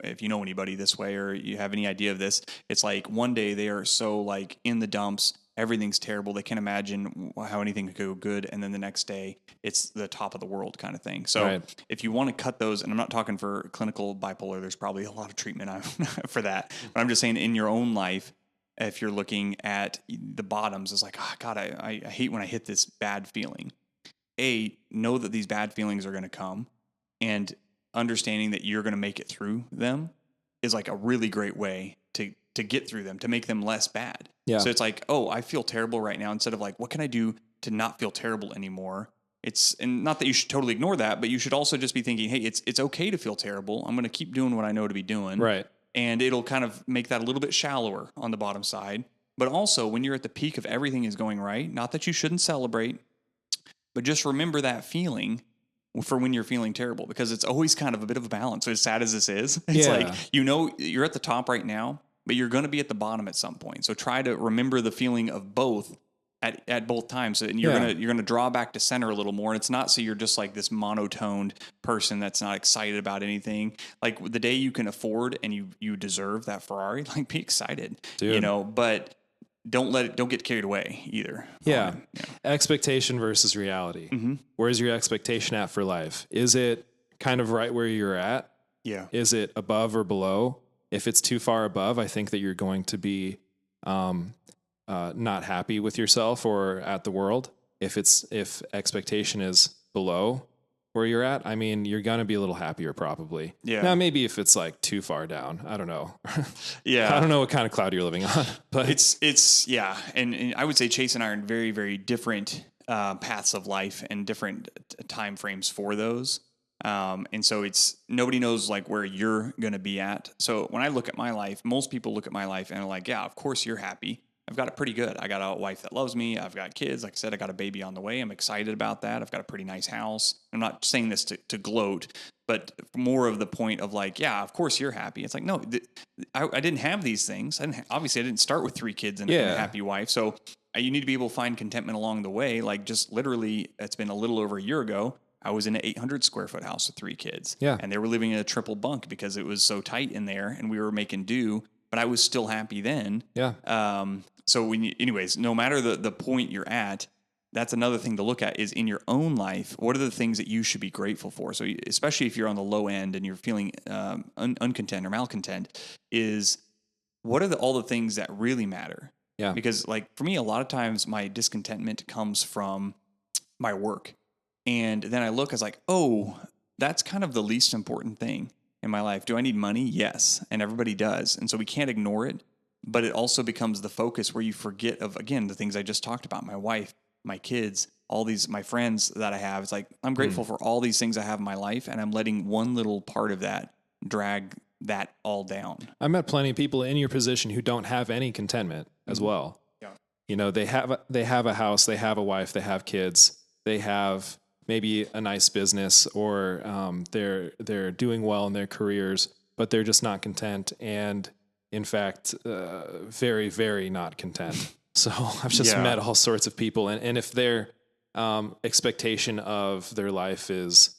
if you know anybody this way or you have any idea of this, it's like one day they are so like in the dumps, everything's terrible. They can't imagine how anything could go good. And then the next day it's the top of the world kind of thing. So if you want to cut those, and I'm not talking for clinical bipolar, there's probably a lot of treatment for that, but I'm just saying in your own life, if you're looking at the bottoms, it's like, oh God, I hate when I hit this bad feeling. Know that these bad feelings are going to come, and understanding that you're going to make it through them is like a really great way to get through them, to make them less bad. Yeah. So it's like, oh, I feel terrible right now, instead of like, what can I do to not feel terrible anymore? And not that you should totally ignore that, but you should also just be thinking, hey, it's okay to feel terrible. I'm going to keep doing what I know to be doing. Right. And it'll kind of make that a little bit shallower on the bottom side. But also when you're at the peak of everything is going right, not that you shouldn't celebrate, but just remember that feeling for when you're feeling terrible, because it's always kind of a bit of a balance. So as sad as this is, it's like, you're at the top right now, but you're going to be at the bottom at some point. So try to remember the feeling of both at both times. And you're going to draw back to center a little more. And it's not so you're just like this monotoned person that's not excited about anything. Like the day you can afford and you deserve that Ferrari, like be excited, but don't get carried away either. Yeah. Expectation versus reality. Mm-hmm. Where's your expectation at for life? Is it kind of right where you're at? Yeah. Is it above or below? If it's too far above, I think that you're going to be not happy with yourself or at the world. If expectation is below where you're at, I mean, you're going to be a little happier probably. Yeah. Now, maybe if it's like too far down, I don't know. Yeah. I don't know what kind of cloud you're living on, but yeah. And I would say Chase and I are in very, very different paths of life and different time frames for those. And so nobody knows like where you're going to be at. So when I look at my life, most people look at my life and are like, yeah, of course you're happy. I've got it pretty good. I got a wife that loves me. I've got kids. Like I said, I got a baby on the way. I'm excited about that. I've got a pretty nice house. I'm not saying this to gloat, but more of the point of like, yeah, of course you're happy. It's like, no, I didn't have these things. Obviously I didn't start with 3 kids and a happy wife. So you need to be able to find contentment along the way. Like just literally, it's been a little over a year ago. I was in an 800 square foot house with 3 kids. Yeah. And they were living in a triple bunk because it was so tight in there and we were making do, but I was still happy then. Yeah. So anyways, no matter the point you're at, that's another thing to look at is in your own life, what are the things that you should be grateful for? So especially if you're on the low end and you're feeling uncontent or malcontent, is what are all the things that really matter? Yeah. Because like for me, a lot of times my discontentment comes from my work. And then I look, I was like, oh, that's kind of the least important thing in my life. Do I need money? Yes. And everybody does. And so we can't ignore it. But it also becomes the focus where you forget of, again, the things I just talked about, my wife, my kids, all these, my friends that I have. It's like, I'm grateful for all these things I have in my life. And I'm letting one little part of that drag that all down. I met plenty of people in your position who don't have any contentment as well. Yeah. You know, they have a house, they have a wife, they have kids, they have maybe a nice business, or they're doing well in their careers, but they're just not content. And in fact, very, very not content. So I've just met all sorts of people, and if their expectation of their life is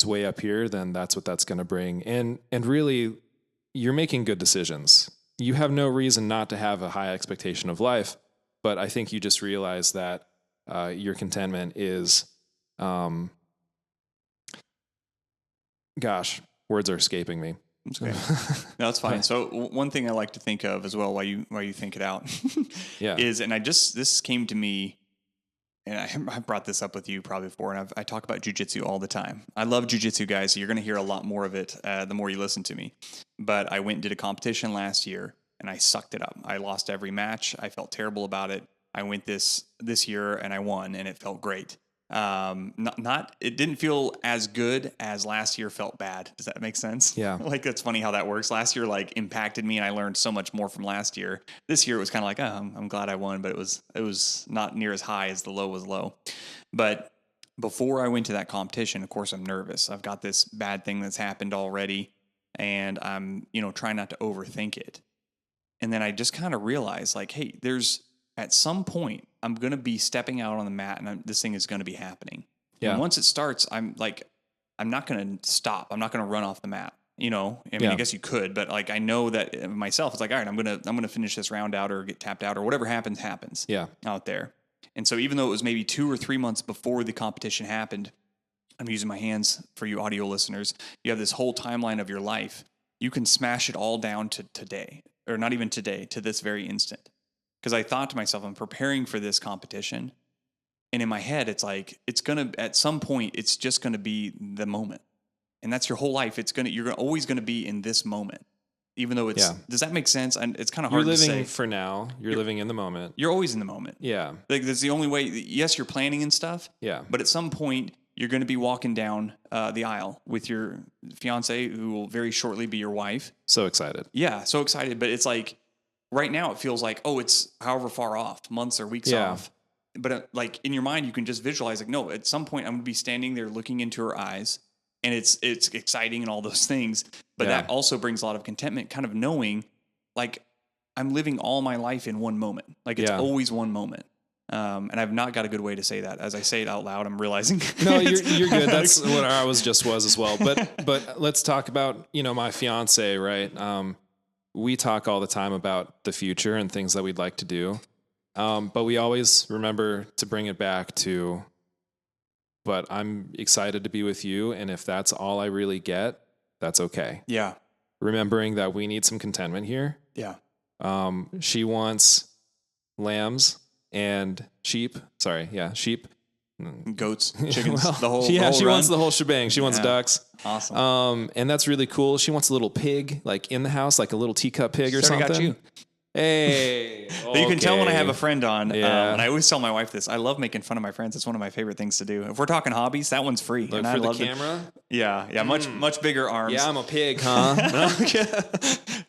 way up here, then that's what that's going to bring. And really, you're making good decisions. You have no reason not to have a high expectation of life, but I think you just realize that your contentment is, gosh, words are escaping me. Okay. No, that's fine. So one thing I like to think of as well while you think it out is, and this came to me, and I brought this up with you probably before, and I talk about jujitsu all the time. I love jujitsu, guys. So you're going to hear a lot more of it the more you listen to me. But I went and did a competition last year, and I sucked it up. I lost every match. I felt terrible about it. I went this year, and I won, and it felt great. It didn't feel as good as last year felt bad. Does that make sense? Yeah. Like, that's funny how that works. Last year, like, impacted me and I learned so much more from last year. This year it was kind of like, oh, I'm glad I won, but it was not near as high as the low was low. But before I went to that competition, of course, I'm nervous. I've got this bad thing that's happened already and I'm, trying not to overthink it. And then I just kind of realized like, hey, at some point, I'm going to be stepping out on the mat and this thing is going to be happening. Yeah. And once it starts, I'm not going to stop. I'm not going to run off the mat. I guess you could, but like, I know that myself, it's like, all right, I'm going to finish this round out or get tapped out or whatever happens out there. And so even though it was maybe 2 or 3 months before the competition happened, I'm using my hands for you audio listeners. You have this whole timeline of your life. You can smash it all down to today, or not even today, to this very instant. Because I thought to myself, I'm preparing for this competition. And in my head, it's like, at some point, it's just going to be the moment. And that's your whole life. You're always going to be in this moment. Even though does that make sense? And it's kind of hard to say. You're living for now. You're living in the moment. You're always in the moment. Yeah. Like that's the only way. Yes, you're planning and stuff. Yeah. But at some point, you're going to be walking down the aisle with your fiance, who will very shortly be your wife. So excited. Yeah. So excited. But it's like, right now, it feels like, oh, it's however far off, months or weeks off. But like in your mind, you can just visualize like, no, at some point I'm going to be standing there looking into her eyes and it's exciting and all those things. But that also brings a lot of contentment, kind of knowing like I'm living all my life in one moment. Like it's always one moment. And I've not got a good way to say that. As I say it out loud, I'm realizing. No, you're good. That's what I was as well. But let's talk about, my fiance, right? We talk all the time about the future and things that we'd like to do. But we always remember to bring it back to, but I'm excited to be with you. And if that's all I really get, that's okay. Yeah. Remembering that we need some contentment here. Yeah. She wants lambs and sheep. Sorry. Yeah. Sheep. Goats, chickens, the whole she run. wants the whole shebang. She wants ducks. Awesome. And that's really cool. She wants a little pig, like in the house, like a little teacup pig or something. Got you. Hey, okay. You can tell when I have a friend on, yeah. And I always tell my wife this. I love making fun of my friends. It's one of my favorite things to do. If we're talking hobbies, that one's free. Like and for I the love camera? Yeah, much bigger arms. Yeah, I'm a pig, huh?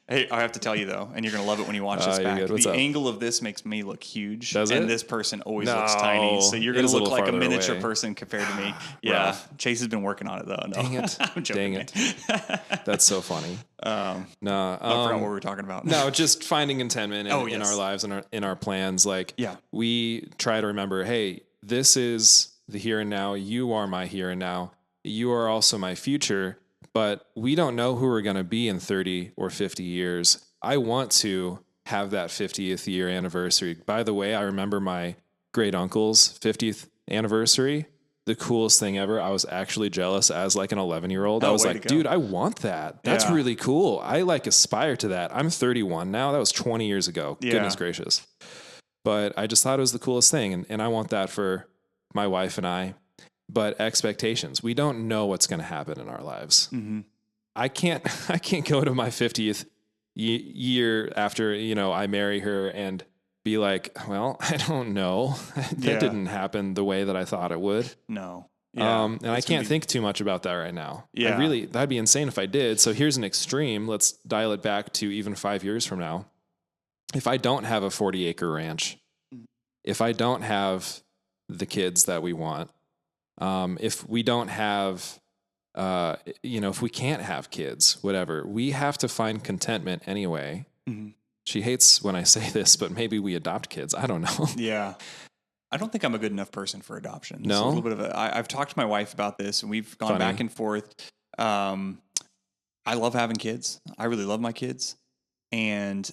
Hey, I have to tell you though, and you're gonna love it when you watch this back. The angle of this makes me look huge, and this person always looks tiny. So you're gonna look like a miniature person compared to me. Yeah, rough. Chase has been working on it though. No. Dang it! I'm joking. Dang it! That's so funny. I forgot what we were talking about. No, just finding contentment in our lives and in our plans. Like, we try to remember, hey, this is the here and now. You are my here and now. You are also my future. But we don't know who we're going to be in 30 or 50 years. I want to have that 50th year anniversary. By the way, I remember my great uncle's 50th anniversary. The coolest thing ever. I was actually jealous as like an 11-year-old. I was like, dude, I want that. That's really cool. I like aspire to that. I'm 31 now. That was 20 years ago. Yeah. Goodness gracious. But I just thought it was the coolest thing. And I want that for my wife and I. But expectations, we don't know what's going to happen in our lives. Mm-hmm. I can't go to my 50th year after, I marry her and be like, well, I don't know. That didn't happen the way that I thought it would. No. Yeah. And I can't think too much about that right now. Yeah. That'd be insane if I did. So here's an extreme. Let's dial it back to even 5 years from now. If I don't have a 40-acre ranch, if I don't have the kids that we want, if we don't have, if we can't have kids, whatever, we have to find contentment anyway. Mm-hmm. She hates when I say this, but maybe we adopt kids. I don't know. Yeah. I don't think I'm a good enough person for adoption. No. It's a little bit of I've talked to my wife about this and we've gone back and forth. I love having kids. I really love my kids, and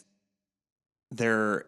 I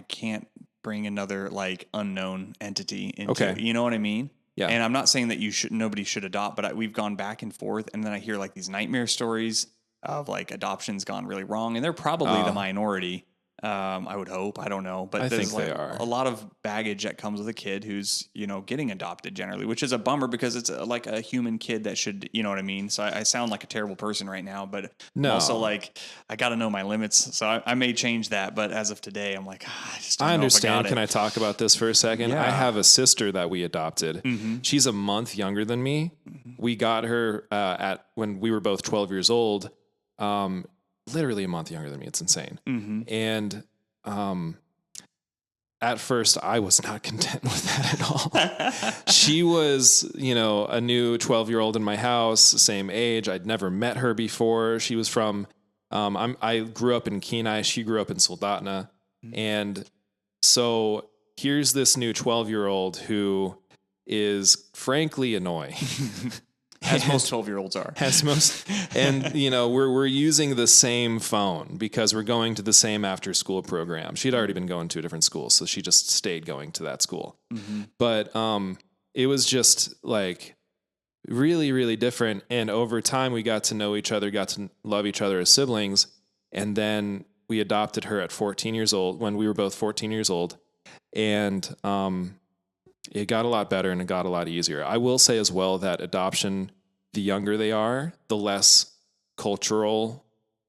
can't bring another like unknown entity into, you know what I mean? Yeah. And I'm not saying that nobody should adopt, but we've gone back and forth, and then I hear like these nightmare stories of like adoption's gone really wrong, and they're probably the minority. I would hope. I don't know, but there's like a lot of baggage that comes with a kid who's, getting adopted generally, which is a bummer because it's like a human kid that should, you know what I mean? So I sound like a terrible person right now, but I'm also like, I got to know my limits. So I may change that. But as of today, I'm like, I just don't know understand. if I got it. Can I talk about this for a second? Yeah. I have a sister that we adopted. Mm-hmm. She's a month younger than me. Mm-hmm. We got her when we were both 12 years old. Literally a month younger than me. It's insane. Mm-hmm. And at first I was not content with that at all. She was, a new 12-year-old in my house, same age. I'd never met her before. She was from, I grew up in Kenai. She grew up in Soldotna. Mm-hmm. And so here's this new 12-year-old who is frankly annoying. As most 12-year-olds are. And we're using the same phone because we're going to the same after school program. She'd already been going to a different school, so she just stayed going to that school. Mm-hmm. But it was just like really, really different. And over time, we got to know each other, got to love each other as siblings. And then we adopted her at 14 years old, when we were both 14 years old. And it got a lot better and it got a lot easier. I will say as well that adoption, the younger they are, the less cultural,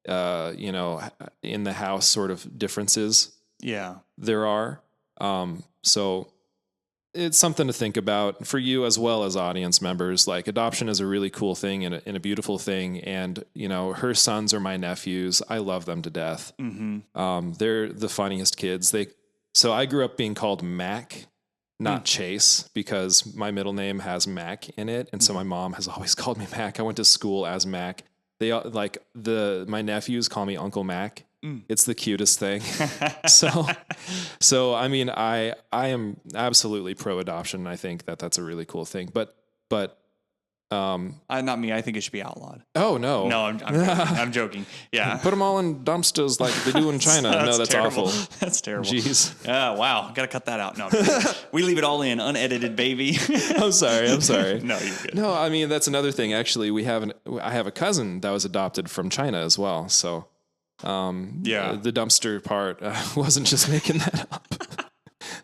in the house sort of differences there are. So it's something to think about for you as well as audience members. Like, adoption is a really cool thing and a beautiful thing. And, her sons are my nephews. I love them to death. Mm-hmm. They're the funniest kids. So I grew up being called Mac, not Chase, because my middle name has Mac in it. And so my mom has always called me Mac. I went to school as Mac. They my nephews call me Uncle Mac. It's the cutest thing. So I mean, I am absolutely pro adoption. I think that's a really cool thing, but not me. I think it should be outlawed. Oh no, I'm joking. I'm joking. Yeah, put them all in dumpsters like they do in China. No, that's terrible. Awful. That's terrible. Jeez. Wow, gotta cut that out. No, we leave it all in, unedited, baby. I'm sorry. No, you're good. No, I mean that's another thing. Actually, I have a cousin that was adopted from China as well. So The dumpster part wasn't just making that up.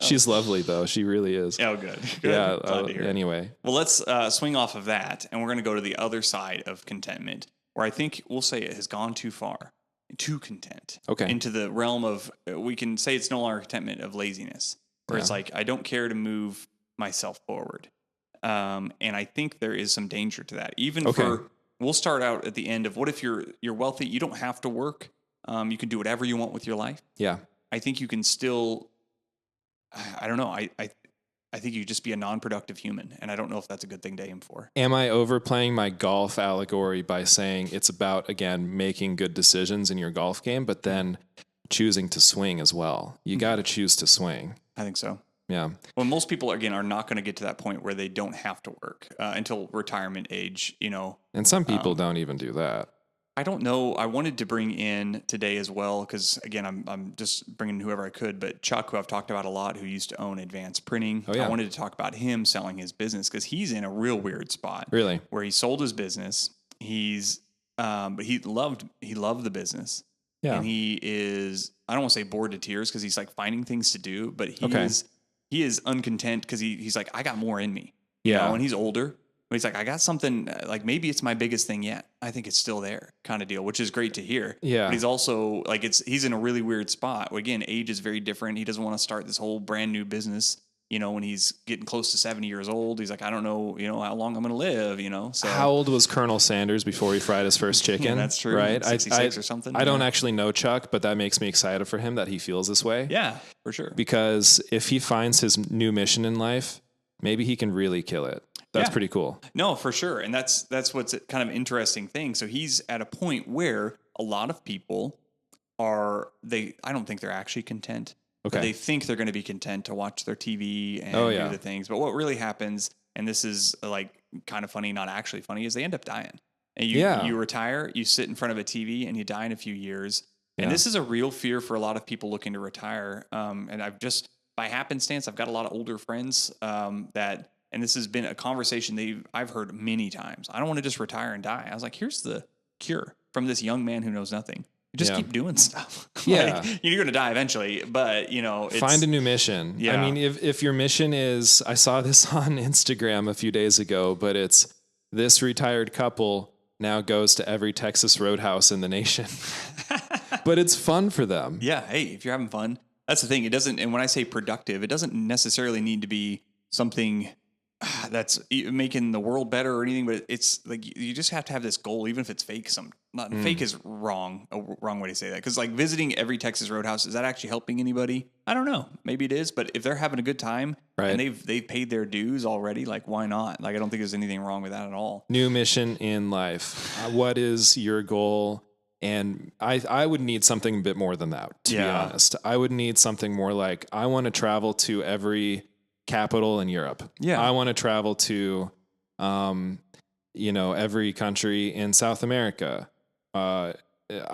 She's lovely, though. She really is. Oh, good. Yeah. Glad to hear it. Anyway. Well, let's swing off of that, and we're going to go to the other side of contentment, where I think we'll say it has gone too far, too content. Okay. Into the realm of, we can say it's no longer contentment of laziness, where it's like, I don't care to move myself forward. And I think there is some danger to that. Even we'll start out at the end of, what if you're wealthy? You don't have to work. You can do whatever you want with your life. Yeah. I think you can still, I don't know. I think you just be a non-productive human, and I don't know if that's a good thing to aim for. Am I overplaying my golf allegory by saying it's about, again, making good decisions in your golf game, but then choosing to swing as well? You got to choose to swing. I think so. Yeah. Well, most people, again, are not going to get to that point where they don't have to work until retirement age, And some people don't even do that. I don't know. I wanted to bring in today as well, because again, I'm just bringing whoever I could, but Chuck, who I've talked about a lot, who used to own Advanced Printing. Oh, yeah. I wanted to talk about him selling his business, because he's in a real weird spot. Really? Where he sold his business. But he loved the business. Yeah. And he is, I don't want to say bored to tears, because he's like finding things to do, but he is uncontent, because he's like, I got more in me. Yeah. And he's older. But he's like, I got something, like maybe it's my biggest thing yet. I think it's still there, kind of deal, which is great to hear. Yeah. But he's also like, he's in a really weird spot. Again, age is very different. He doesn't want to start this whole brand new business, when he's getting close to 70 years old. He's like, I don't know, how long I'm going to live, So how old was Colonel Sanders before he fried his first chicken? That's true. Right. 66 or something. I don't actually know Chuck, but that makes me excited for him that he feels this way. Yeah, for sure. Because if he finds his new mission in life, maybe he can really kill it. That's pretty cool. No, for sure. And that's what's a kind of interesting thing. So he's at a point where a lot of people I don't think they're actually content. Okay. They think they're going to be content to watch their TV and do the things. But what really happens, and this is like kind of funny, not actually funny, is they end up dying. And you retire, you sit in front of a TV, and you die in a few years. Yeah. And this is a real fear for a lot of people looking to retire. And I've just, by happenstance, I've got a lot of older friends and this has been a conversation I've heard many times. I don't want to just retire and die. I was like, here's the cure from this young man who knows nothing. You just keep doing stuff. Yeah. You're going to die eventually, but find a new mission. Yeah. I mean, if your mission is, I saw this on Instagram a few days ago, but it's this retired couple now goes to every Texas roadhouse in the nation, but it's fun for them. Yeah. Hey, if you're having fun, that's the thing. It doesn't, and when I say productive, it doesn't necessarily need to be something that's making the world better or anything, but it's like you just have to have this goal, even if it's fake. Fake is wrong, a wrong way to say that, because like visiting every Texas roadhouse, is that actually helping anybody? I don't know. Maybe it is, but if they're having a good time and they've paid their dues already, like why not? Like I don't think there's anything wrong with that at all. New mission in life. What is your goal? And I would need something a bit more than that, to be honest. I would need something more like, I want to travel to every capital in Europe. Yeah. I want to travel to, every country in South America. I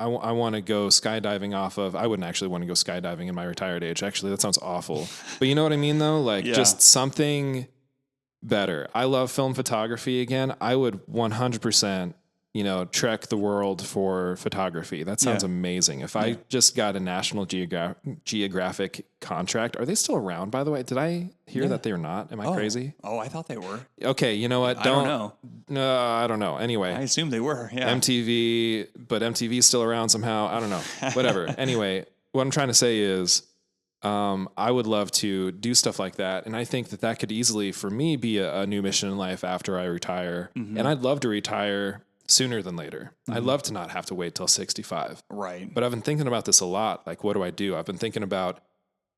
want to go skydiving I wouldn't actually want to go skydiving in my retired age. Actually, that sounds awful. But you know what I mean though? Like just something better. I love film photography again. I would 100%, trek the world for photography. That sounds amazing. If I just got a National Geographic contract, are they still around, by the way? Did I hear that they're not? Am I crazy? Oh, I thought they were. Okay, you know what? I don't know. No, I don't know. Anyway. I assume they were, yeah. MTV, but MTV's still around somehow. I don't know. Whatever. Anyway, what I'm trying to say is, I would love to do stuff like that. And I think that could easily, for me, be a new mission in life after I retire. Mm-hmm. And I'd love to retire sooner than later. Mm-hmm. I'd love to not have to wait till 65. Right. But I've been thinking about this a lot. Like, what do I do? I've been thinking about,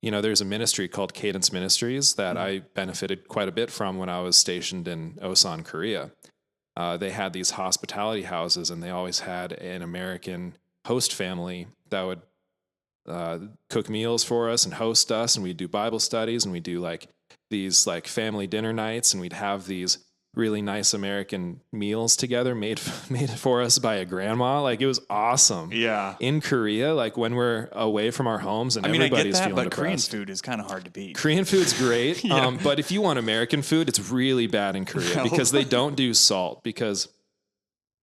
there's a ministry called Cadence Ministries that I benefited quite a bit from when I was stationed in Osan, Korea. They had these hospitality houses, and they always had an American host family that would cook meals for us and host us, and we'd do Bible studies, and we'd do like these like family dinner nights, and we'd have these really nice American meals together made for us by a grandma. Like it was awesome. Yeah. In Korea, like when we're away from our homes and everybody's feeling depressed. Korean food is kind of hard to beat. Korean food's great. But if you want American food, it's really bad in Korea because they don't do salt, because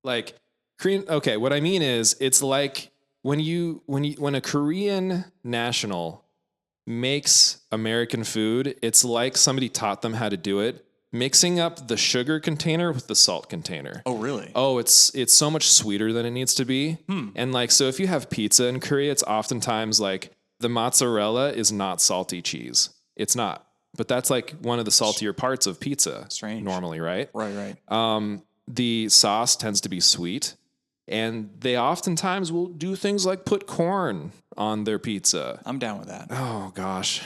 like Korean. Okay. What I mean is it's like when a Korean national makes American food, it's like somebody taught them how to do it, mixing up the sugar container with the salt container. Oh, really? Oh, it's so much sweeter than it needs to be. And like, so if you have pizza in Korea, it's oftentimes like the mozzarella is not salty cheese. It's not. But that's like one of the saltier parts of pizza. Strange. Normally, right? Right. The sauce tends to be sweet. And they oftentimes will do things like put corn on their pizza. I'm down with that. Oh, gosh.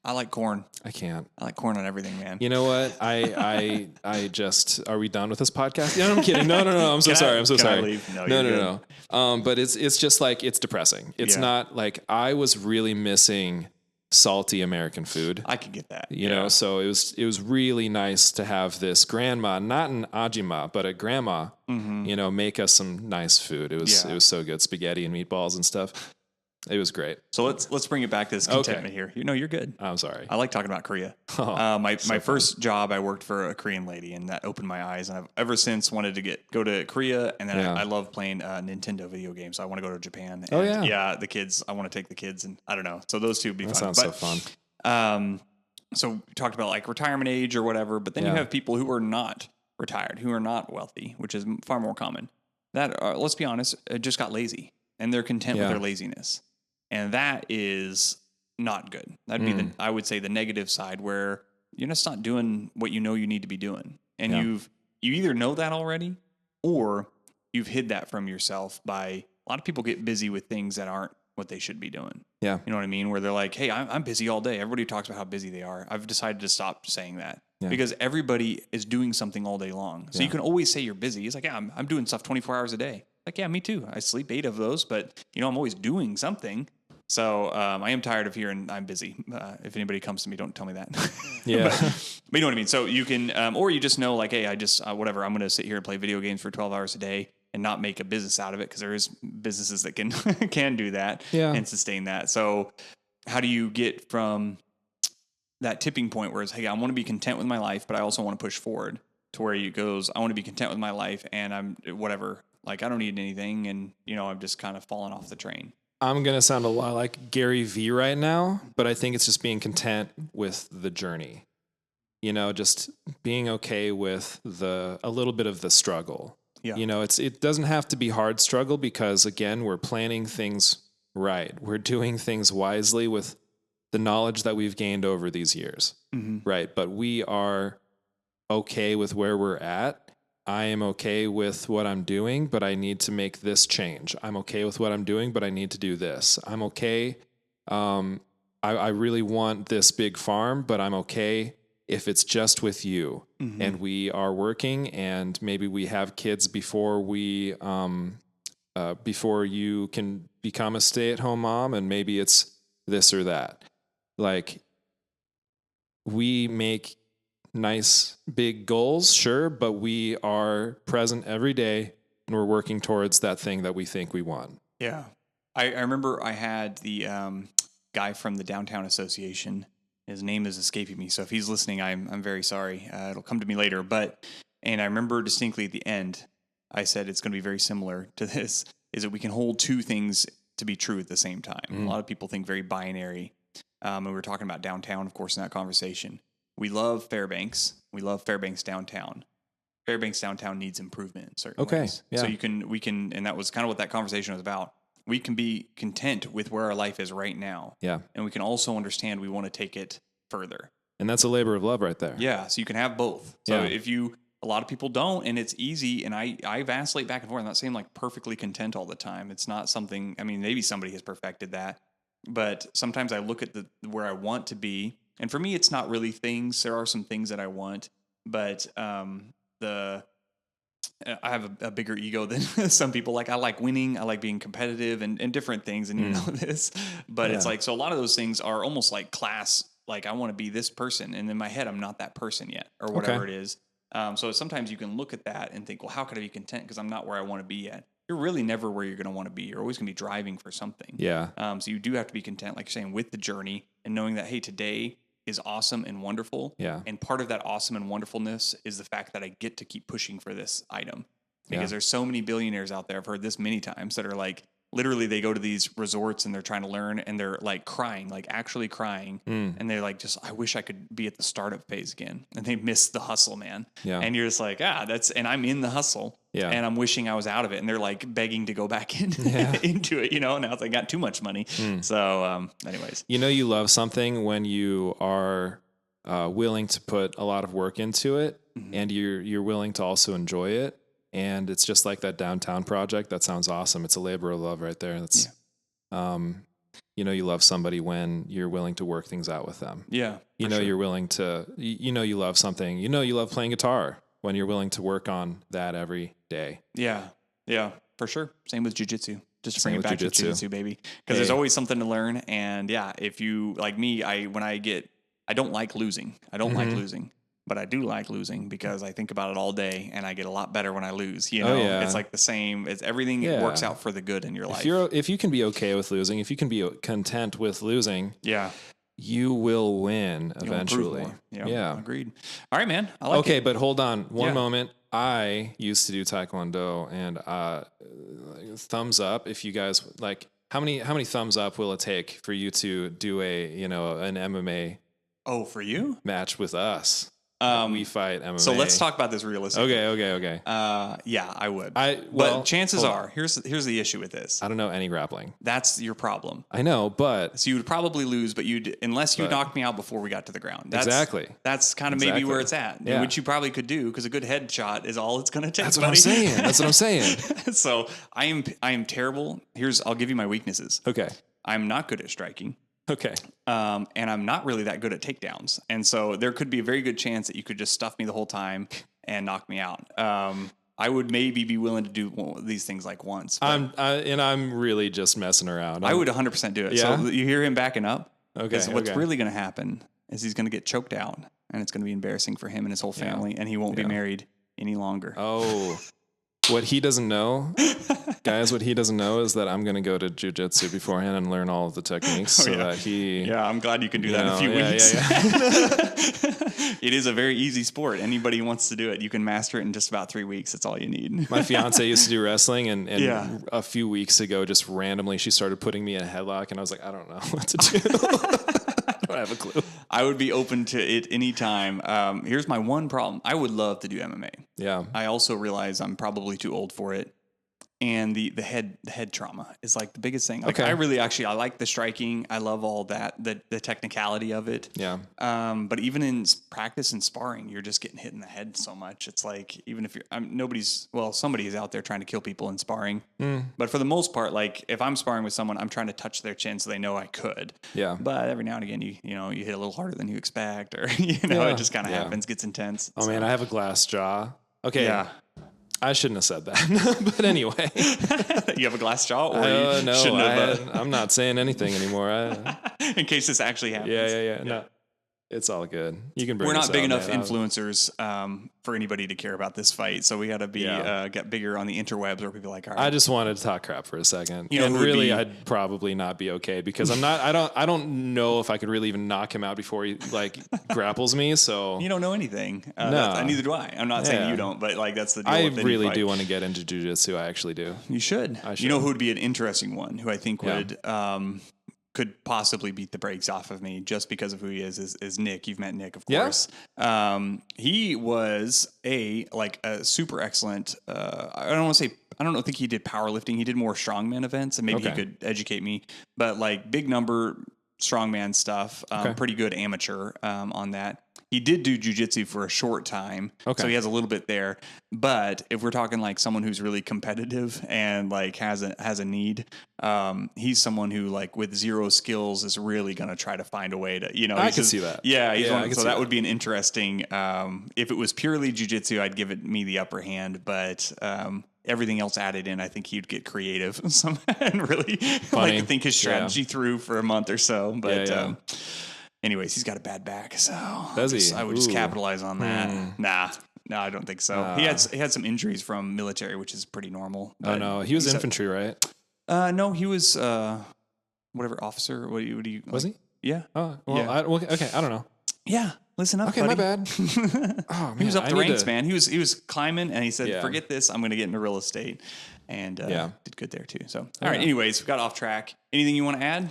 I like corn. I can't. I like corn on everything, man. You know what? I just, are we done with this podcast? No, I'm kidding. No. I'm so sorry. I'm so sorry. I leave? No. But it's just like, it's depressing. It's not like, I was really missing salty American food. I could get that. You know, so it was really nice to have this grandma, not an ajima, but a grandma, you know, make us some nice food. It was so good. Spaghetti and meatballs and stuff. It was great. So let's bring it back to this contentment here. You know, you're good. I'm sorry. I like talking about Korea. My first job, I worked for a Korean lady, and that opened my eyes. And I've ever since wanted to go to Korea, and then I love playing Nintendo video games. So I want to go to Japan. And the kids. I want to take the kids, and I don't know. So those two would be fun. Sounds so fun. So we talked about like retirement age or whatever, but then you have people who are not retired, who are not wealthy, which is far more common. That let's be honest, just got lazy, and they're content with their laziness. And that is not good. That'd be I would say the negative side, where you're just not doing what you know you need to be doing. And you either know that already, or you've hid that from yourself by, a lot of people get busy with things that aren't what they should be doing. Yeah. You know what I mean? Where they're like, hey, I'm busy all day. Everybody talks about how busy they are. I've decided to stop saying that because everybody is doing something all day long. So you can always say you're busy. It's like, yeah, I'm doing stuff 24 hours a day. Like, yeah, me too. I sleep 8 of those, but you know, I'm always doing something. So I am tired of hearing I'm busy. If anybody comes to me, don't tell me that. but you know what I mean? So you can, or you just know like, hey, I just, whatever, I'm going to sit here and play video games for 12 hours a day and not make a business out of it, because there is businesses that can can do that and sustain that. So how do you get from that tipping point where it's, hey, I want to be content with my life, but I also want to push forward to where it goes, I want to be content with my life and I'm whatever, like I don't need anything, and you know, I'm just kind of falling off the train. I'm going to sound a lot like Gary Vee right now, but I think it's just being content with the journey. You know, just being okay with a little bit of the struggle. Yeah. You know, it doesn't have to be hard struggle, because again, we're planning things right. We're doing things wisely with the knowledge that we've gained over these years. Right. But we are okay with where we're at. I am okay with what I'm doing, but I need to make this change. I'm okay with what I'm doing, but I need to do this. I'm okay. I really want this big farm, but I'm okay if it's just with you. And we are working, and maybe we have kids before before you can become a stay-at-home mom, and maybe it's this or that. Like, we make nice big goals, sure, but we are present every day, and we're working towards that thing that we think we want. Yeah. I remember I had the guy from the Downtown Association. His name is escaping me, so if he's listening, I'm very sorry. It'll come to me later. And I remember distinctly at the end, I said it's going to be very similar to this, is that we can hold two things to be true at the same time. A lot of people think very binary. And we were talking about downtown, of course, in that conversation. We love Fairbanks. We love Fairbanks downtown. Fairbanks downtown needs improvement in certain ways. Yeah. So we can, and that was kind of what that conversation was about. We can be content with where our life is right now. Yeah. And we can also understand we want to take it further. And that's a labor of love right there. Yeah. So you can have both. So a lot of people don't, and it's easy. And I vacillate back and forth. I'm not saying like perfectly content all the time. It's not something, I mean, maybe somebody has perfected that, but sometimes I look at where I want to be. And for me, it's not really things. There are some things that I want, but I have a bigger ego than some people. Like, I like winning. I like being competitive and different things. And you know this, but it's like, so a lot of those things are almost like class. Like, I want to be this person. And in my head, I'm not that person yet, or whatever it is. So sometimes you can look at that and think, well, how could I be content? Because I'm not where I want to be yet. You're really never where you're going to want to be. You're always going to be driving for something. Yeah. So you do have to be content, like you're saying, with the journey, and knowing that, hey, today is awesome and wonderful. Yeah. And part of that awesome and wonderfulness is the fact that I get to keep pushing for this item. Because there's so many billionaires out there, I've heard this many times, that are like, literally they go to these resorts and they're trying to learn and they're like crying, like actually crying. And they're like, I wish I could be at the startup phase again. And they miss the hustle, man. Yeah. And you're just like, and I'm in the hustle. Yeah. And I'm wishing I was out of it. And they're like begging to go back into it, now they got too much money. So, anyways. You love something when you are willing to put a lot of work into it, and you're willing to also enjoy it. And it's just like that downtown project. That sounds awesome. It's a labor of love right there. That's, you love somebody when you're willing to work things out with them. Yeah. You're willing to, you love something, you love playing guitar when you're willing to work on that every day. Yeah. Yeah, for sure. Same with jujitsu. Just to bring it back to jujitsu, baby. Because there's always something to learn. And if you, like me, I don't like losing. I don't like losing. But I do like losing because I think about it all day and I get a lot better when I lose. It's like the same. It's everything works out for the good in your life. If you can be okay with losing, if you can be content with losing, you will win eventually. Yeah, agreed. All right, man. I like okay, it. but hold on one moment. I used to do Taekwondo, and thumbs up if you guys like. How many thumbs up will it take for you to do an MMA? Oh, for you? Match with us. We fight MMA. So let's talk about this realistically. Okay. Yeah, I would. Well, chances are, here's the issue with this. I don't know any grappling. That's your problem. I know, but so you would probably lose, but unless you knocked me out before we got to the ground. Exactly. That's kind of maybe where it's at, which you probably could do because a good headshot is all it's going to take. That's what I'm saying. That's what I'm saying. So I am terrible. I'll give you my weaknesses. Okay. I'm not good at striking. Okay. And I'm not really that good at takedowns. And so there could be a very good chance that you could just stuff me the whole time and knock me out. I would maybe be willing to do these things like once. I'm really just messing around. I would 100% do it. Yeah? So you hear him backing up. Okay. What's really going to happen is he's going to get choked out and it's going to be embarrassing for him and his whole family and he won't be married any longer. Oh, what he doesn't know, guys, what he doesn't know is that I'm going to go to jiu-jitsu beforehand and learn all of the techniques that he... Yeah, I'm glad you can do that in a few weeks. Yeah. It is a very easy sport. Anybody who wants to do it, you can master it in just about 3 weeks. That's all you need. My fiance used to do wrestling and a few weeks ago, just randomly, she started putting me in a headlock and I was like, I don't know what to do. I don't have a clue. I would be open to it anytime. Here's my one problem. I would love to do MMA. Yeah. I also realize I'm probably too old for it. And the head trauma is like the biggest thing. Like I like the striking. I love all that, the technicality of it. Yeah. But even in practice and sparring, you're just getting hit in the head so much. It's like, even if somebody is out there trying to kill people in sparring. But for the most part, like if I'm sparring with someone, I'm trying to touch their chin so they know I could. Yeah. But every now and again, you hit a little harder than you expect, or it just kind of happens, gets intense. Oh man, I have a glass jaw. Okay. Yeah. I shouldn't have said that, but anyway. You have a glass jaw, or you shouldn't have? I'm not saying anything anymore. In case this actually happens. Yeah. No, it's all good. You can bring. We're not big enough influencers for anybody to care about this fight, so we got to be get bigger on the interwebs where people are like, all right. I just wanted to talk crap for a second, and really, I'd probably not be okay because I'm not. I don't know if I could really even knock him out before he like grapples me. So you don't know anything. No, neither do I. I'm not saying you don't, but like that's the deal. I really do want to get into jiu-jitsu. I actually do. You should. You know who would be an interesting one? Who I think would. Could possibly beat the brakes off of me just because of who he is Nick. You've met Nick, of course. Yeah. He was a super excellent, I don't think he did powerlifting. He did more strongman events, and maybe he could educate me, but like big number strongman stuff, pretty good amateur on that. He did do jiu-jitsu for a short time, so he has a little bit there. But if we're talking like someone who's really competitive and like has a need, he's someone who like with zero skills is really going to try to find a way to, I can see that. Yeah, so that would be an interesting. If it was purely jiu-jitsu, I'd give it me the upper hand, but. Everything else added in, I think he'd get creative and really like think his strategy through for a month or so. But anyways, he's got a bad back, so I would just capitalize on that. No, I don't think so. He had some injuries from military, which is pretty normal. Oh no, he was infantry, right? No, he was whatever officer. What do you was he? Yeah. Oh well, yeah. Okay, I don't know. Yeah. Listen up, Okay, buddy. my bad. Oh man, He was up I the need ranks, to- man. He was climbing, and he said, Yeah. "Forget this. I'm going to get into real estate," and Yeah. did good there too. So, all right. Yeah. Anyways, we got off track. Anything you want to add?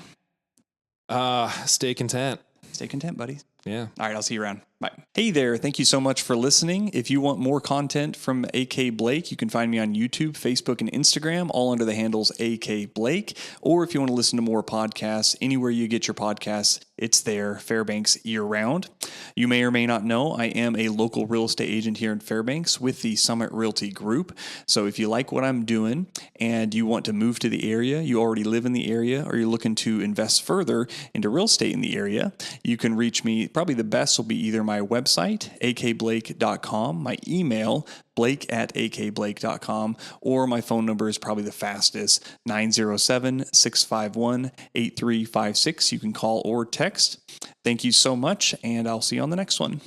Stay content. Stay content, buddy. Yeah. All right, I'll see you around. Bye. Hey there. Thank you so much for listening. If you want more content from AK Blake, you can find me on YouTube, Facebook, and Instagram, all under the handles AK Blake. Or if you want to listen to more podcasts, anywhere you get your podcasts, it's there, Fairbanks year round. You may or may not know, I am a local real estate agent here in Fairbanks with the Summit Realty Group. So if you like what I'm doing and you want to move to the area, you already live in the area, or you're looking to invest further into real estate in the area, you can reach me. Probably the best will be either my website, akblake.com, my email, blake@akblake.com, or my phone number is probably the fastest, 907-651-8356. You can call or text. Thank you so much, and I'll see you on the next one.